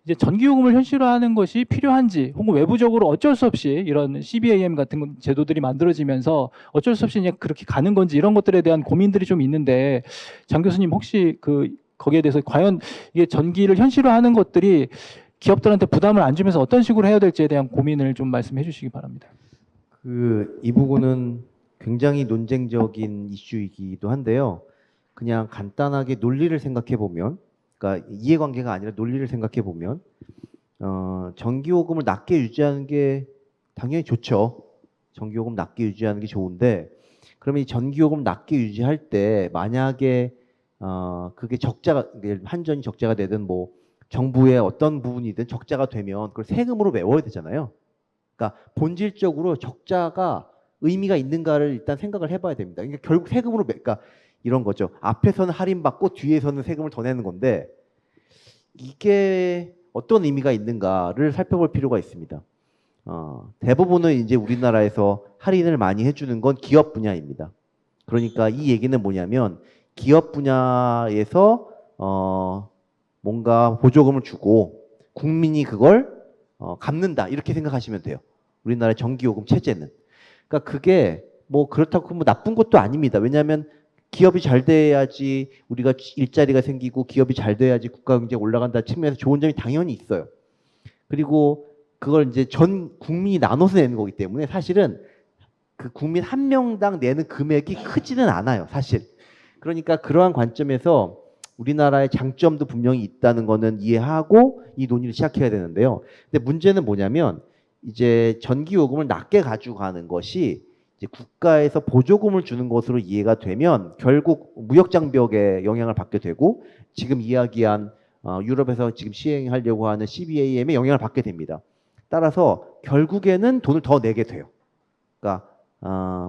S1: 이제 전기요금을 현실화하는 것이 필요한지 혹은 외부적으로 어쩔 수 없이 이런 CBAM 같은 제도들이 만들어지면서 어쩔 수 없이 그냥 그렇게 가는 건지 이런 것들에 대한 고민들이 좀 있는데 장 교수님 혹시 거기에 대해서 과연 이게 전기를 현실화하는 것들이 기업들한테 부담을 안 주면서 어떤 식으로 해야 될지에 대한 고민을 좀 말씀해 주시기 바랍니다.
S5: 이 부분은 굉장히 논쟁적인 이슈이기도 한데요. 그냥 간단하게 논리를 생각해 보면, 그러니까 이해관계가 아니라 논리를 생각해 보면, 전기요금을 낮게 유지하는 게 당연히 좋죠. 전기요금 낮게 유지하는 게 좋은데, 그러면 이 전기요금 낮게 유지할 때 만약에 그게 적자가, 한전이 적자가 되든 뭐 정부의 어떤 부분이든 적자가 되면 그걸 세금으로 메워야 되잖아요. 그러니까 본질적으로 적자가 의미가 있는가를 일단 생각을 해봐야 됩니다. 그러니까 결국 세금으로 그러니까 이런 거죠. 앞에서는 할인받고 뒤에서는 세금을 더 내는 건데 이게 어떤 의미가 있는가를 살펴볼 필요가 있습니다. 대부분은 이제 우리나라에서 할인을 많이 해주는 건 기업 분야입니다. 그러니까 이 얘기는 뭐냐면 기업 분야에서 뭔가 보조금을 주고 국민이 그걸 갚는다 이렇게 생각하시면 돼요. 우리나라의 전기요금 체제는. 그러니까 그게 뭐 그렇다고 뭐 나쁜 것도 아닙니다. 왜냐하면 기업이 잘 돼야지 우리가 일자리가 생기고 기업이 잘 돼야지 국가 경제가 올라간다 측면에서 좋은 점이 당연히 있어요. 그리고 그걸 이제 전 국민이 나눠서 내는 거기 때문에 사실은 그 국민 한 명당 내는 금액이 크지는 않아요, 사실. 그러니까 그러한 관점에서 우리나라의 장점도 분명히 있다는 거는 이해하고 이 논의를 시작해야 되는데요. 근데 문제는 뭐냐면 이제 전기요금을 낮게 가지고 가는 것이 이제 국가에서 보조금을 주는 것으로 이해가 되면 결국 무역장벽에 영향을 받게 되고 지금 이야기한 유럽에서 지금 시행하려고 하는 CBAM에 영향을 받게 됩니다. 따라서 결국에는 돈을 더 내게 돼요. 그러니까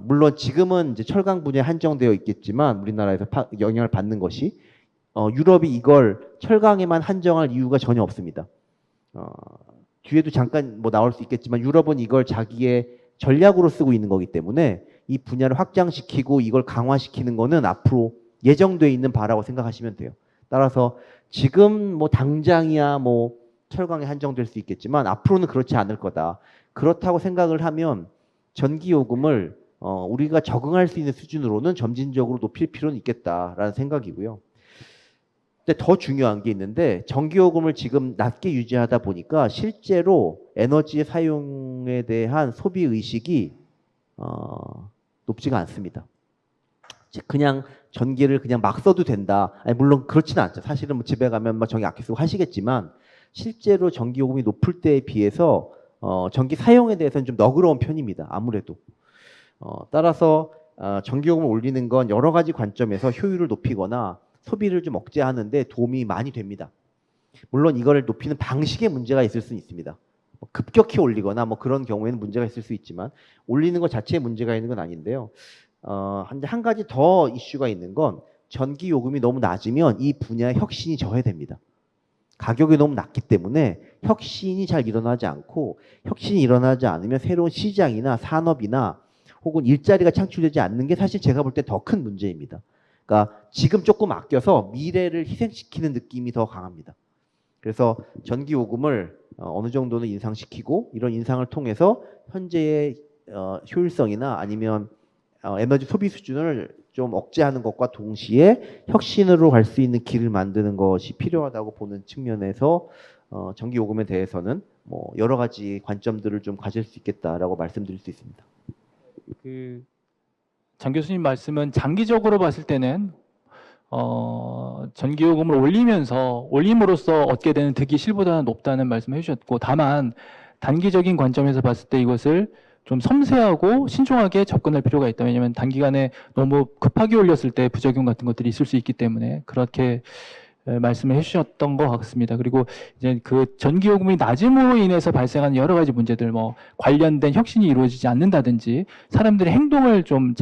S5: 물론 지금은 이제 철강 분야에 한정되어 있겠지만 우리나라에서 영향을 받는 것이 유럽이 이걸 철강에만 한정할 이유가 전혀 없습니다. 뒤에도 잠깐 뭐 나올 수 있겠지만 유럽은 이걸 자기의 전략으로 쓰고 있는 거기 때문에 이 분야를 확장시키고 이걸 강화시키는 거는 앞으로 예정돼 있는 바라고 생각하시면 돼요. 따라서 지금 뭐 당장이야 뭐 철강에 한정될 수 있겠지만 앞으로는 그렇지 않을 거다. 그렇다고 생각을 하면 전기요금을 우리가 적응할 수 있는 수준으로는 점진적으로 높일 필요는 있겠다라는 생각이고요. 근데 더 중요한 게 있는데 전기요금을 지금 낮게 유지하다 보니까 실제로 에너지 사용에 대한 소비 의식이 높지가 않습니다. 그냥 전기를 그냥 막 써도 된다. 아니, 물론 그렇지는 않죠. 사실은 뭐 집에 가면 막 전기 아껴 쓰고 하시겠지만 실제로 전기요금이 높을 때에 비해서 전기 사용에 대해서는 좀 너그러운 편입니다. 아무래도. 따라서 전기요금을 올리는 건 여러 가지 관점에서 효율을 높이거나 소비를 좀 억제하는데 도움이 많이 됩니다. 물론 이거를 높이는 방식에 문제가 있을 수는 있습니다. 급격히 올리거나 뭐 그런 경우에는 문제가 있을 수 있지만 올리는 것 자체에 문제가 있는 건 아닌데요. 한 가지 더 이슈가 있는 건 전기 요금이 너무 낮으면 이 분야의 혁신이 저해됩니다. 가격이 너무 낮기 때문에 혁신이 잘 일어나지 않고 혁신이 일어나지 않으면 새로운 시장이나 산업이나 혹은 일자리가 창출되지 않는 게 사실 제가 볼 때 더 큰 문제입니다. 그러니까 지금 조금 아껴서 미래를 희생시키는 느낌이 더 강합니다. 그래서 전기 요금을 어느 정도는 인상시키고 이런 인상을 통해서 현재의 효율성이나 아니면 에너지 소비 수준을 좀 억제하는 것과 동시에 혁신으로 갈 수 있는 길을 만드는 것이 필요하다고 보는 측면에서 전기 요금에 대해서는 뭐 여러 가지 관점들을 좀 가질 수 있겠다라고 말씀드릴 수 있습니다.
S1: 장 교수님 말씀은 장기적으로 봤을 때는 전기요금을 올림으로써 얻게 되는 득이 실보다 높다는 말씀을 해주셨고, 다만 단기적인 관점에서 봤을 때 이것을 좀 섬세하고 신중하게 접근할 필요가 있다. 왜냐하면 단기간에 너무 급하게 올렸을 때 부작용 같은 것들이 있을 수 있기 때문에 그렇게 말씀을 해주셨던 것 같습니다. 그리고 이제 그 전기요금이 낮음으로 인해서 발생하는 여러 가지 문제들, 뭐 관련된 혁신이 이루어지지 않는다든지 사람들의 행동을 좀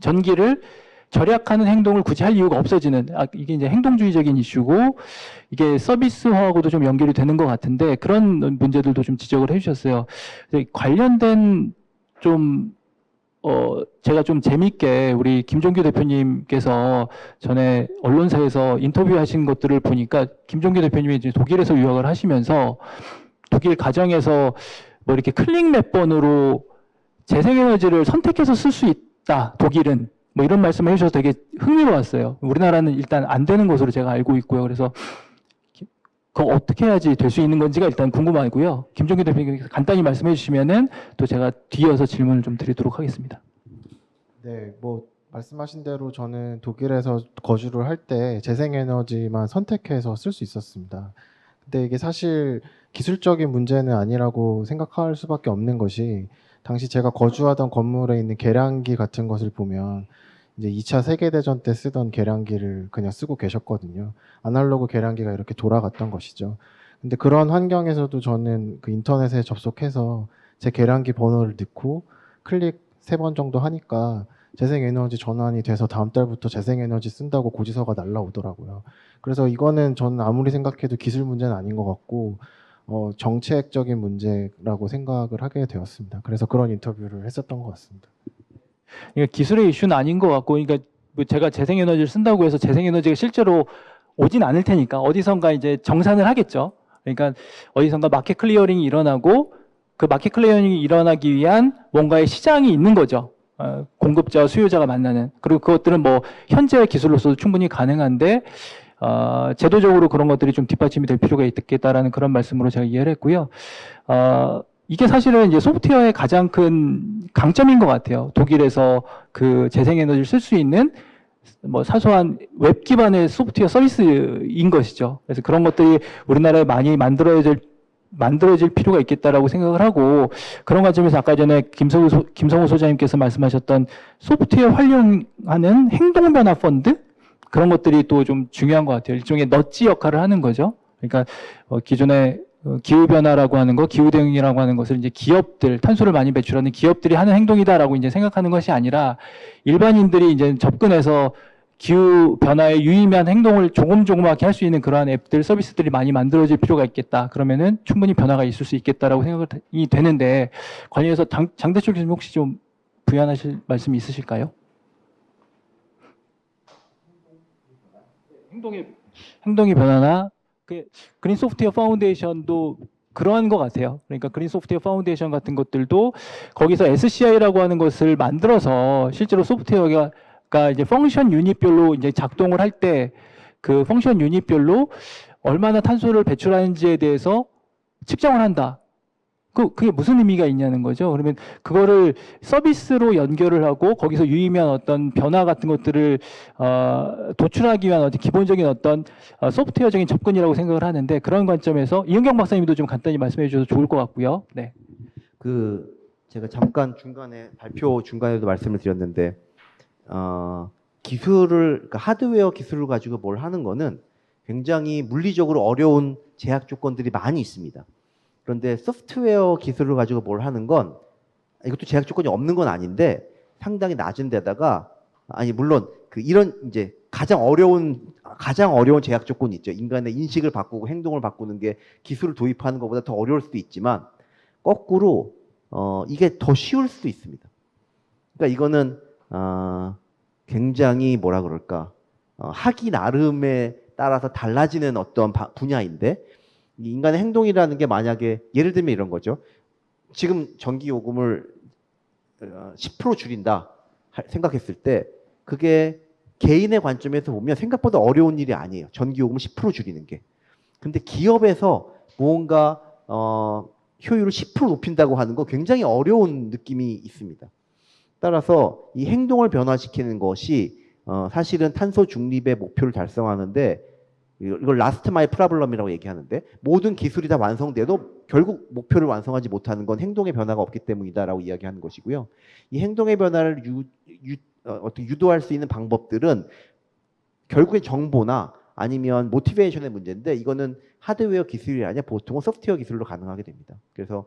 S1: 전기를 절약하는 행동을 굳이 할 이유가 없어지는, 이게 이제 행동주의적인 이슈고 이게 서비스화하고도 좀 연결이 되는 것 같은데 그런 문제들도 좀 지적을 해주셨어요. 관련된 좀 제가 좀 재밌게 우리 김종규 대표님께서 전에 언론사에서 인터뷰하신 것들을 보니까 김종규 대표님이 이제 독일에서 유학을 하시면서 독일 가정에서 뭐 이렇게 클릭 몇 번으로 재생에너지를 선택해서 쓸 수 있다, 독일은. 뭐 이런 말씀을 해주셔서 되게 흥미로웠어요. 우리나라는 일단 안 되는 것으로 제가 알고 있고요. 그래서 그거 어떻게 해야지 될 수 있는 건지가 일단 궁금하고요. 김종규 대표님께서 간단히 말씀해 주시면은 또 제가 뒤이어서 질문을 좀 드리도록 하겠습니다.
S2: 네, 뭐 말씀하신 대로 저는 독일에서 거주를 할 때 재생에너지만 선택해서 쓸 수 있었습니다. 근데 이게 사실 기술적인 문제는 아니라고 생각할 수밖에 없는 것이 당시 제가 거주하던 건물에 있는 계량기 같은 것을 보면 이제 2차 세계대전 때 쓰던 계량기를 그냥 쓰고 계셨거든요. 아날로그 계량기가 이렇게 돌아갔던 것이죠. 근데 그런 환경에서도 저는 그 인터넷에 접속해서 제 계량기 번호를 넣고 클릭 3번 정도 하니까 재생에너지 전환이 돼서 다음 달부터 재생에너지 쓴다고 고지서가 날라오더라고요. 그래서 이거는 저는 아무리 생각해도 기술 문제는 아닌 것 같고 정책적인 문제라고 생각을 하게 되었습니다. 그래서 그런 인터뷰를 했었던 것 같습니다.
S1: 그러니까 기술의 이슈는 아닌 것 같고, 그러니까 뭐 제가 재생에너지를 쓴다고 해서 재생에너지가 실제로 오진 않을 테니까 어디선가 이제 정산을 하겠죠. 그러니까 어디선가 마켓 클리어링이 일어나고 그 마켓 클리어링이 일어나기 위한 뭔가의 시장이 있는 거죠. 공급자와 수요자가 만나는. 그리고 그것들은 뭐 현재의 기술로서도 충분히 가능한데 제도적으로 그런 것들이 좀 뒷받침이 될 필요가 있겠다라는 그런 말씀으로 제가 이해를 했고요. 이게 사실은 이제 소프트웨어의 가장 큰 강점인 것 같아요. 독일에서 그 재생에너지를 쓸 수 있는 뭐 사소한 웹 기반의 소프트웨어 서비스인 것이죠. 그래서 그런 것들이 우리나라에 많이 만들어질 필요가 있겠다라고 생각을 하고, 그런 관점에서 아까 전에 김성우 소장님께서 말씀하셨던 소프트웨어 활용하는 행동변화 펀드, 그런 것들이 또 좀 중요한 것 같아요. 일종의 넛지 역할을 하는 거죠. 그러니까 기존의 기후변화라고 하는 거, 기후대응이라고 하는 것을 이제 기업들, 탄소를 많이 배출하는 기업들이 하는 행동이다라고 이제 생각하는 것이 아니라 일반인들이 이제 접근해서 기후변화에 유의미한 행동을 조금조금하게 할 수 있는 그러한 앱들, 서비스들이 많이 만들어질 필요가 있겠다. 그러면은 충분히 변화가 있을 수 있겠다라고 생각이 되는데, 관련해서 장대철 교수님 혹시 좀 부연하실 말씀이 있으실까요? 행동의 변화나 그린 소프트웨어 파운데이션도 그러한 것 같아요. 그러니까 그린 소프트웨어 파운데이션 같은 것들도 거기서 SCI라고 하는 것을 만들어서 실제로 소프트웨어가 이제 펑션 유닛별로 이제 작동을 할 때 그 펑션 유닛별로 얼마나 탄소를 배출하는지에 대해서 측정을 한다. 그게 무슨 의미가 있냐는 거죠. 그러면 그거를 서비스로 연결을 하고 거기서 유의미한 어떤 변화 같은 것들을 도출하기 위한 어떤 기본적인 어떤 소프트웨어적인 접근이라고 생각을 하는데, 그런 관점에서 이은경 박사님도 좀 간단히 말씀해 주셔도 좋을 것 같고요. 네.
S5: 제가 잠깐 발표 중간에도 말씀을 드렸는데, 그러니까 하드웨어 기술을 가지고 뭘 하는 거는 굉장히 물리적으로 어려운 제약 조건들이 많이 있습니다. 그런데 소프트웨어 기술을 가지고 뭘 하는 건, 이것도 제약 조건이 없는 건 아닌데 상당히 낮은 데다가, 물론 이런 이제 가장 어려운 제약 조건이 있죠. 인간의 인식을 바꾸고 행동을 바꾸는 게 기술을 도입하는 것보다 더 어려울 수도 있지만, 거꾸로 이게 더 쉬울 수도 있습니다. 그러니까 이거는 굉장히 뭐라 그럴까, 하기 나름에 따라서 달라지는 어떤 분야인데, 인간의 행동이라는 게 만약에 예를 들면 이런 거죠. 지금 전기 요금을 10% 줄인다 생각했을 때, 그게 개인의 관점에서 보면 생각보다 어려운 일이 아니에요. 전기 요금을 10% 줄이는 게. 근데 기업에서 무언가 효율을 10% 높인다고 하는 거 굉장히 어려운 느낌이 있습니다. 따라서 이 행동을 변화시키는 것이 사실은 탄소 중립의 목표를 달성하는데, 이걸 라스트 마일 프로블럼이라고 얘기하는데, 모든 기술이 다 완성돼도 결국 목표를 완성하지 못하는 건 행동의 변화가 없기 때문이다라고 이야기하는 것이고요. 이 행동의 변화를 어떻게 유도할 수 있는 방법들은 결국엔 정보나 아니면 모티베이션의 문제인데, 이거는 하드웨어 기술이 아니라 보통은 소프트웨어 기술로 가능하게 됩니다. 그래서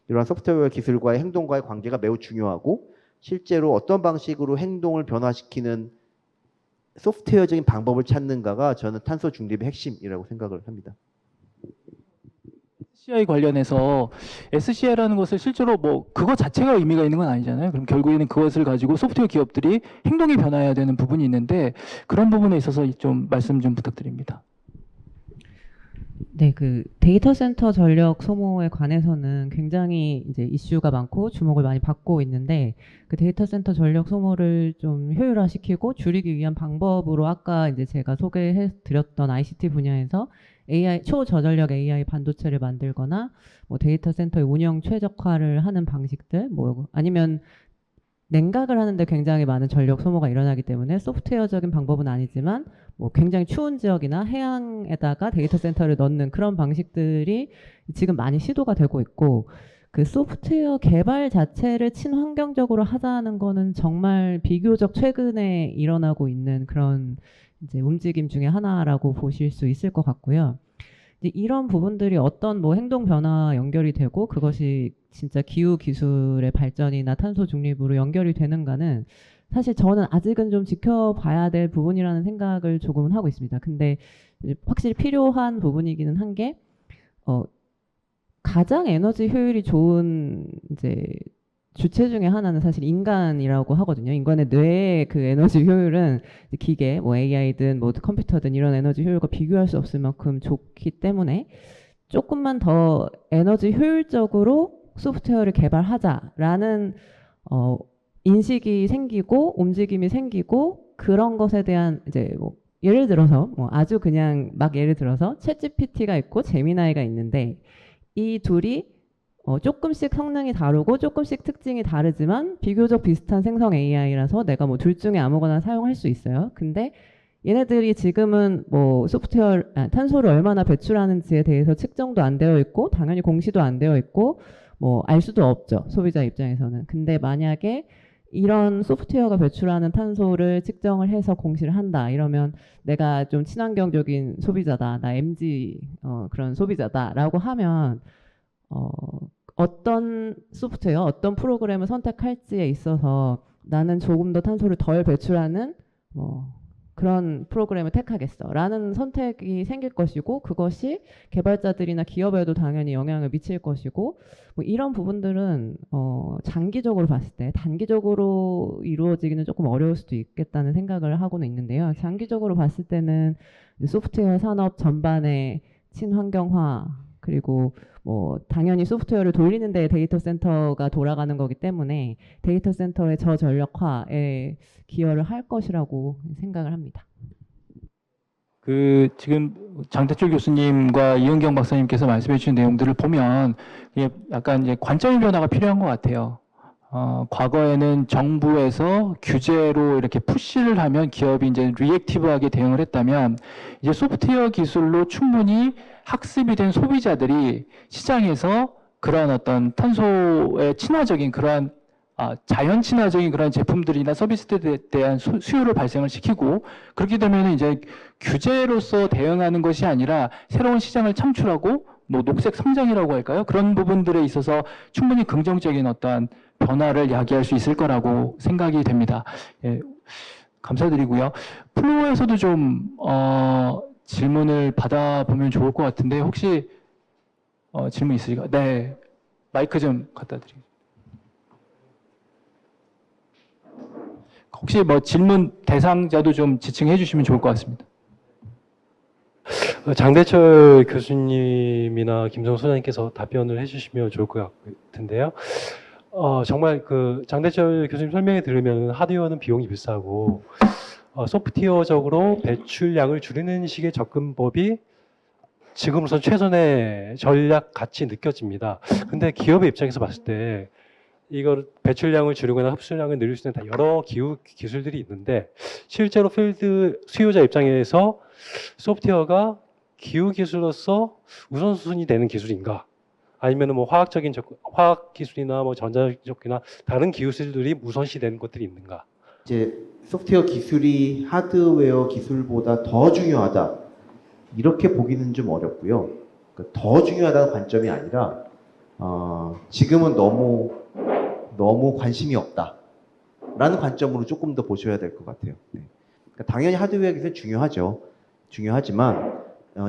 S5: 이러한 소프트웨어 기술과의 행동과의 관계가 매우 중요하고, 실제로 어떤 방식으로 행동을 변화시키는 소프트웨어적인 방법을 찾는가가 저는 탄소 중립의 핵심이라고 생각을 합니다.
S1: SCI 관련해서 SCI라는 것을 실제로 뭐 그거 자체가 의미가 있는 건 아니잖아요. 그럼 결국에는 그것을 가지고 소프트웨어 기업들이 행동이 변화해야 되는 부분이 있는데, 그런 부분에 있어서 좀 말씀 좀 부탁드립니다.
S6: 네, 그 데이터 센터 전력 소모에 관해서는 굉장히 이제 이슈가 많고 주목을 많이 받고 있는데, 그 데이터 센터 전력 소모를 좀 효율화시키고 줄이기 위한 방법으로 아까 이제 제가 소개해 드렸던 ICT 분야에서 AI 초저전력 AI 반도체를 만들거나 뭐 데이터 센터의 운영 최적화를 하는 방식들, 뭐 아니면 냉각을 하는데 굉장히 많은 전력 소모가 일어나기 때문에 소프트웨어적인 방법은 아니지만 뭐 굉장히 추운 지역이나 해양에다가 데이터 센터를 넣는 그런 방식들이 지금 많이 시도가 되고 있고, 그 소프트웨어 개발 자체를 친환경적으로 하자는 거는 정말 비교적 최근에 일어나고 있는 그런 이제 움직임 중에 하나라고 보실 수 있을 것 같고요. 이제 이런 부분들이 어떤 뭐 행동 변화와 연결이 되고 그것이 진짜 기후 기술의 발전이나 탄소 중립으로 연결이 되는가는 사실 저는 아직은 좀 지켜봐야 될 부분이라는 생각을 조금은 하고 있습니다. 근데 확실히 필요한 부분이기는 한 게 가장 에너지 효율이 좋은 이제 주체 중에 하나는 사실 인간이라고 하거든요. 인간의 뇌의 그 에너지 효율은 기계, 뭐 AI든 뭐 컴퓨터든 이런 에너지 효율과 비교할 수 없을 만큼 좋기 때문에 조금만 더 에너지 효율적으로 소프트웨어를 개발하자라는 인식이 생기고 움직임이 생기고, 그런 것에 대한 이제 뭐 예를 들어서 뭐 아주 그냥 막 예를 들어서 챗GPT가 있고 제미나이가 있는데 이 둘이 조금씩 성능이 다르고 조금씩 특징이 다르지만 비교적 비슷한 생성 AI라서 내가 뭐 둘 중에 아무거나 사용할 수 있어요. 근데 얘네들이 지금은 뭐 탄소를 얼마나 배출하는지에 대해서 측정도 안 되어 있고 당연히 공시도 안 되어 있고 뭐 알 수도 없죠, 소비자 입장에서는. 근데 만약에 이런 소프트웨어가 배출하는 탄소를 측정을 해서 공시를 한다 이러면 내가 좀 친환경적인 소비자다, 나 MG 그런 소비자다라고 하면 어떤 소프트웨어, 어떤 프로그램을 선택할지에 있어서 나는 조금 더 탄소를 덜 배출하는 그런 프로그램을 택하겠어 라는 선택이 생길 것이고, 그것이 개발자들이나 기업에도 당연히 영향을 미칠 것이고, 뭐 이런 부분들은 장기적으로 봤을 때, 단기적으로 이루어지기는 조금 어려울 수도 있겠다는 생각을 하고는 있는데요. 장기적으로 봤을 때는 소프트웨어 산업 전반의 친환경화, 그리고 뭐 당연히 소프트웨어를 돌리는 데 데이터 센터가 돌아가는 거기 때문에 데이터 센터의 저전력화에 기여를 할 것이라고 생각을 합니다.
S1: 그 지금 장대철 교수님과 이은경 박사님께서 말씀해 주신 내용들을 보면 이게 약간 이제 관점의 변화가 필요한 것 같아요. 과거에는 정부에서 규제로 이렇게 푸시를 하면 기업이 이제 리액티브하게 대응을 했다면, 이제 소프트웨어 기술로 충분히 학습이 된 소비자들이 시장에서 그런 어떤 탄소에 친화적인 그러한 자연 친화적인 그런 제품들이나 서비스들에 대한 수요를 발생을 시키고, 그렇게 되면 이제 규제로서 대응하는 것이 아니라 새로운 시장을 창출하고 뭐 녹색 성장이라고 할까요? 그런 부분들에 있어서 충분히 긍정적인 어떠한 변화를 야기할 수 있을 거라고 생각이 됩니다. 예, 감사드리고요. 플로어에서도 좀 질문을 받아보면 좋을 것 같은데, 혹시 질문 있으실까요? 네, 마이크 좀 갖다 드리겠습니다. 혹시 뭐 질문 대상자도 좀 지칭해 주시면 좋을 것 같습니다.
S7: 장대철 교수님이나 김성 소장님께서 답변을 해주시면 좋을 것 같은데요. 정말 그 장대철 교수님 설명에 들으면 하드웨어는 비용이 비싸고 소프트웨어적으로 배출량을 줄이는 식의 접근법이 지금으로선 최선의 전략 같이 느껴집니다. 근데 기업의 입장에서 봤을 때 이걸 배출량을 줄이거나 흡수량을 늘릴 수 있는 다 여러 기후 기술들이 있는데, 실제로 필드 수요자 입장에서 소프트웨어가 기후 기술로서 우선순위 되는 기술인가? 아니면 뭐 화학 기술이나 뭐 전자기술이나 다른 기술들이 우선시되는 것들이 있는가?
S5: 이제 소프트웨어 기술이 하드웨어 기술보다 더 중요하다, 이렇게 보기는 좀 어렵고요. 그러니까 더 중요하다는 관점이 아니라 지금은 너무 관심이 없다라는 관점으로 조금 더 보셔야 될 것 같아요. 네. 그러니까 당연히 하드웨어 기술은 중요하지만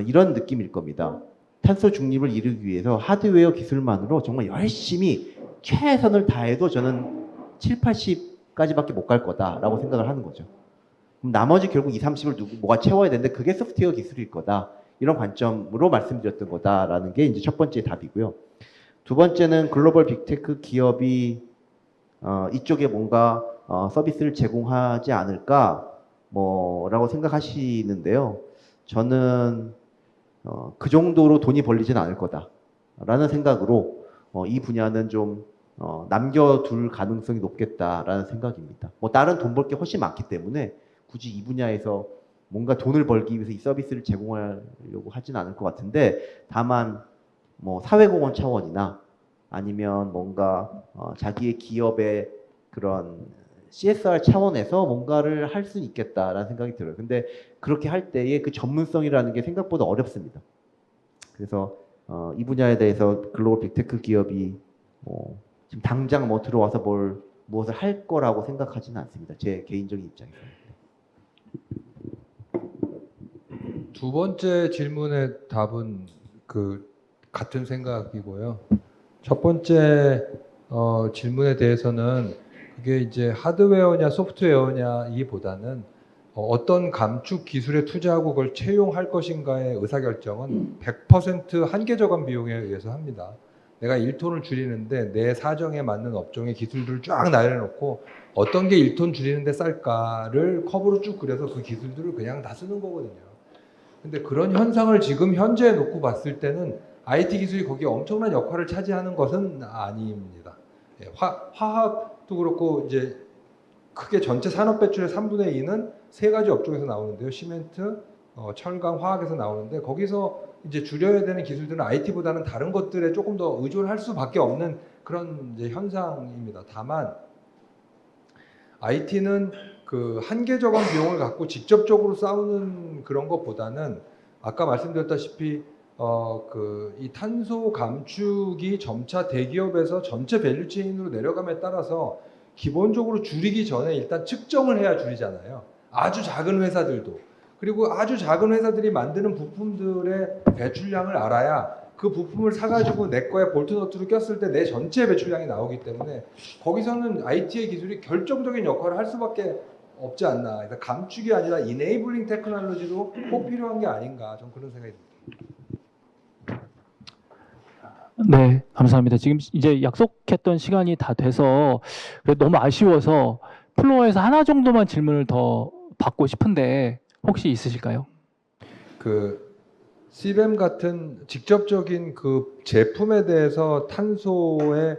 S5: 이런 느낌일 겁니다. 탄소 중립을 이루기 위해서 하드웨어 기술만으로 정말 열심히 최선을 다해도 저는 7, 80까지밖에 못 갈 거다라고 생각을 하는 거죠. 그럼 나머지 결국 2, 30을 뭐가 채워야 되는데 그게 소프트웨어 기술일 거다, 이런 관점으로 말씀드렸던 거다라는 게 이제 첫 번째 답이고요. 두 번째는 글로벌 빅테크 기업이 이쪽에 뭔가 서비스를 제공하지 않을까 라고 생각하시는데요. 저는 그 정도로 돈이 벌리진 않을 거다라는 생각으로 이 분야는 좀 남겨둘 가능성이 높겠다라는 생각입니다. 뭐 다른 돈 벌 게 훨씬 많기 때문에 굳이 이 분야에서 뭔가 돈을 벌기 위해서 이 서비스를 제공하려고 하진 않을 것 같은데, 다만 뭐 사회공헌 차원이나 아니면 뭔가 자기의 기업의 그런 CSR 차원에서 뭔가를 할 수 있겠다라는 생각이 들어요. 근데 그렇게 할 때의 그 전문성이라는 게 생각보다 어렵습니다. 그래서 이 분야에 대해서 글로벌 빅테크 기업이 지금 당장 뭐 들어와서 무엇을 할 거라고 생각하지는 않습니다. 제 개인적인 입장에서.
S4: 두 번째 질문의 답은 같은 생각이고요. 첫 번째 질문에 대해서는 그게 이제 하드웨어냐 소프트웨어냐이기보다는 어떤 감축 기술에 투자하고 그걸 채용할 것인가의 의사결정은 100% 한계 저감 비용에 의해서 합니다. 내가 1톤을 줄이는데 내 사정에 맞는 업종의 기술들을 쫙 나열해놓고 어떤 게 1톤 줄이는데 쌀까를 커브로 쭉 그려서 그 기술들을 그냥 다 쓰는 거거든요. 근데 그런 현상을 지금 현재 놓고 봤을 때는 IT 기술이 거기에 엄청난 역할을 차지하는 것은 아닙니다. 예, 화학도 그렇고 이제 크게 전체 산업 배출의 3분의 2는 세 가지 업종에서 나오는데요. 시멘트, 철강, 화학에서 나오는데 거기서 이제 줄여야 되는 기술들은 IT보다는 다른 것들에 조금 더 의존을 할 수밖에 없는 그런 이제 현상입니다. 다만 IT는 그 한계 저감 비용을 갖고 직접적으로 싸우는 그런 것보다는 아까 말씀드렸다시피 이 탄소 감축이 점차 대기업에서 전체 밸류체인으로 내려감에 따라서 기본적으로 줄이기 전에 일단 측정을 해야 줄이잖아요. 아주 작은 회사들도. 그리고 아주 작은 회사들이 만드는 부품들의 배출량을 알아야 그 부품을 사가지고 내 거에 볼트너트로 꼈을 때 내 전체 배출량이 나오기 때문에 거기서는 IT의 기술이 결정적인 역할을 할 수밖에 없지 않나. 그러니까 감축이 아니라 이네이블링 테크놀로지도 꼭 필요한 게 아닌가. 저는 그런 생각이 듭니다.
S1: 네, 감사합니다. 지금 이제 약속했던 시간이 다 돼서 너무 아쉬워서 플로어에서 하나 정도만 질문을 더 받고 싶은데 혹시 있으실까요?
S4: CBAM 같은 직접적인 그 제품에 대해서 탄소의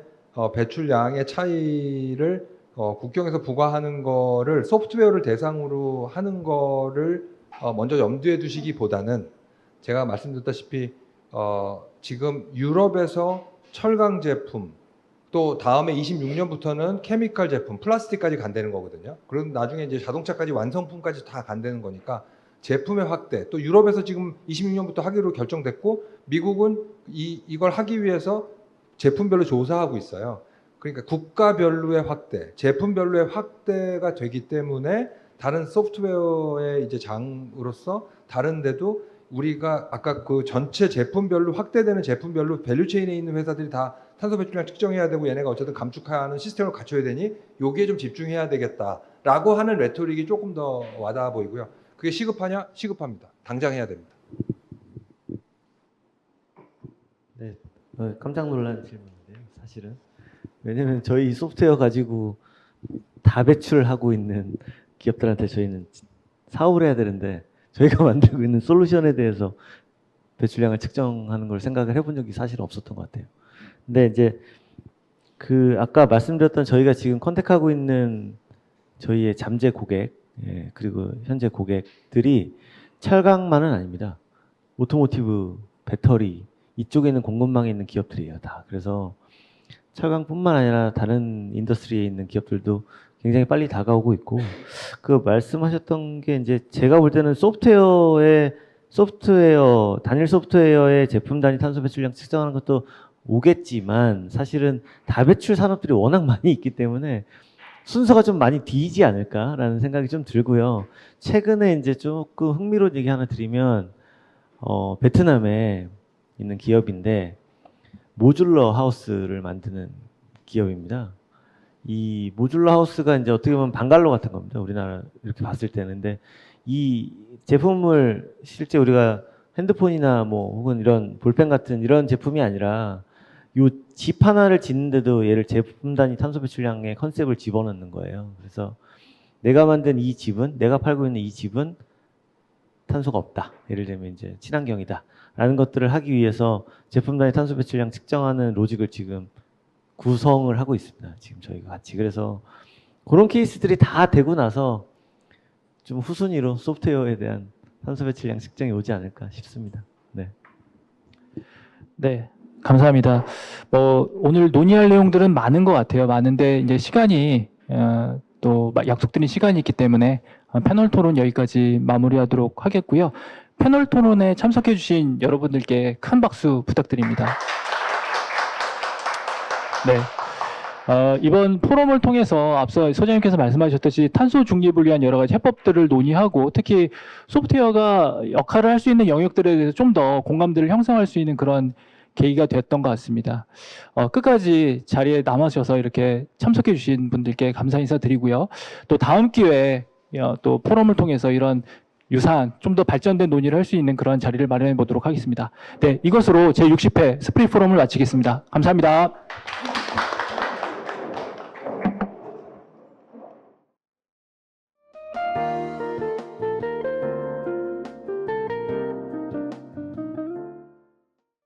S4: 배출량의 차이를 국경에서 부과하는 거를 소프트웨어를 대상으로 하는 거를 먼저 염두에 두시기보다는 제가 말씀드렸다시피 지금 유럽에서 철강 제품 또 다음에 26년부터는 케미칼 제품, 플라스틱까지 간다는 거거든요. 그럼 나중에 이제 자동차까지 완성품까지 다 간다는 거니까 제품의 확대, 또 유럽에서 지금 26년부터 하기로 결정됐고 미국은 이걸 하기 위해서 제품별로 조사하고 있어요. 그러니까 국가별로의 확대, 제품별로의 확대가 되기 때문에 다른 소프트웨어의 이제 장으로서 다른데도 우리가 아까 그 전체 제품별로 확대되는 제품별로 밸류체인에 있는 회사들이 다 탄소 배출량 측정해야 되고 얘네가 어쨌든 감축하는 시스템을 갖춰야 되니 여기에 좀 집중해야 되겠다라고 하는 레토릭이 조금 더 와닿아 보이고요. 그게 시급하냐? 시급합니다. 당장 해야 됩니다.
S3: 네, 깜짝 놀란 질문인데요. 사실은 왜냐면 저희 소프트웨어 가지고 다 배출하고 있는 기업들한테 저희는 사업을 해야 되는데 저희가 만들고 있는 솔루션에 대해서 배출량을 측정하는 걸 생각을 해본 적이 사실 없었던 것 같아요. 근데 이제 아까 말씀드렸던 저희가 지금 컨택하고 있는 저희의 잠재 고객, 그리고 현재 고객들이 철강만은 아닙니다. 오토모티브, 배터리 이쪽에 있는 공급망에 있는 기업들이에요, 다. 그래서 철강뿐만 아니라 다른 인더스트리에 있는 기업들도 굉장히 빨리 다가오고 있고, 그 말씀하셨던 게 이제 제가 볼 때는 단일 소프트웨어의 제품 단위 탄소 배출량 측정하는 것도 오겠지만 사실은 다배출 산업들이 워낙 많이 있기 때문에 순서가 좀 많이 뒤지지 않을까라는 생각이 좀 들고요. 최근에 이제 조금 흥미로운 얘기 하나 드리면 베트남에 있는 기업인데 모듈러 하우스를 만드는 기업입니다. 이 모듈러 하우스가 이제 어떻게 보면 방갈로 같은 겁니다. 우리나라 이렇게 봤을 때는. 근데 이 제품을 실제 우리가 핸드폰이나 뭐 혹은 이런 볼펜 같은 이런 제품이 아니라 요 집 하나를 짓는데도 얘를 제품 단위 탄소 배출량의 컨셉을 집어넣는 거예요. 그래서 내가 만든 이 집은, 내가 팔고 있는 이 집은 탄소가 없다. 예를 들면 이제 친환경이다. 라는 것들을 하기 위해서 제품 단위 탄소 배출량 측정하는 로직을 지금 구성을 하고 있습니다. 지금 저희가 같이. 그래서 그런 케이스들이 다 되고 나서 좀 후순위로 소프트웨어에 대한 탄소 배출량 측정이 오지 않을까 싶습니다. 네.
S1: 네, 감사합니다. 뭐 오늘 논의할 내용들은 많은 것 같아요. 많은데 이제 시간이 또 약속드린 시간이 있기 때문에 패널 토론 여기까지 마무리하도록 하겠고요. 패널 토론에 참석해주신 여러분들께 큰 박수 부탁드립니다. 네. 이번 포럼을 통해서 앞서 소장님께서 말씀하셨듯이 탄소 중립을 위한 여러 가지 해법들을 논의하고 특히 소프트웨어가 역할을 할 수 있는 영역들에 대해서 좀 더 공감대를 형성할 수 있는 그런 계기가 됐던 것 같습니다. 끝까지 자리에 남으셔서 이렇게 참석해 주신 분들께 감사 인사드리고요. 또 다음 기회에 또 포럼을 통해서 이런 유사한 좀 더 발전된 논의를 할 수 있는 그런 자리를 마련해 보도록 하겠습니다. 네, 이것으로 제60회 스프릿 포럼을 마치겠습니다. 감사합니다.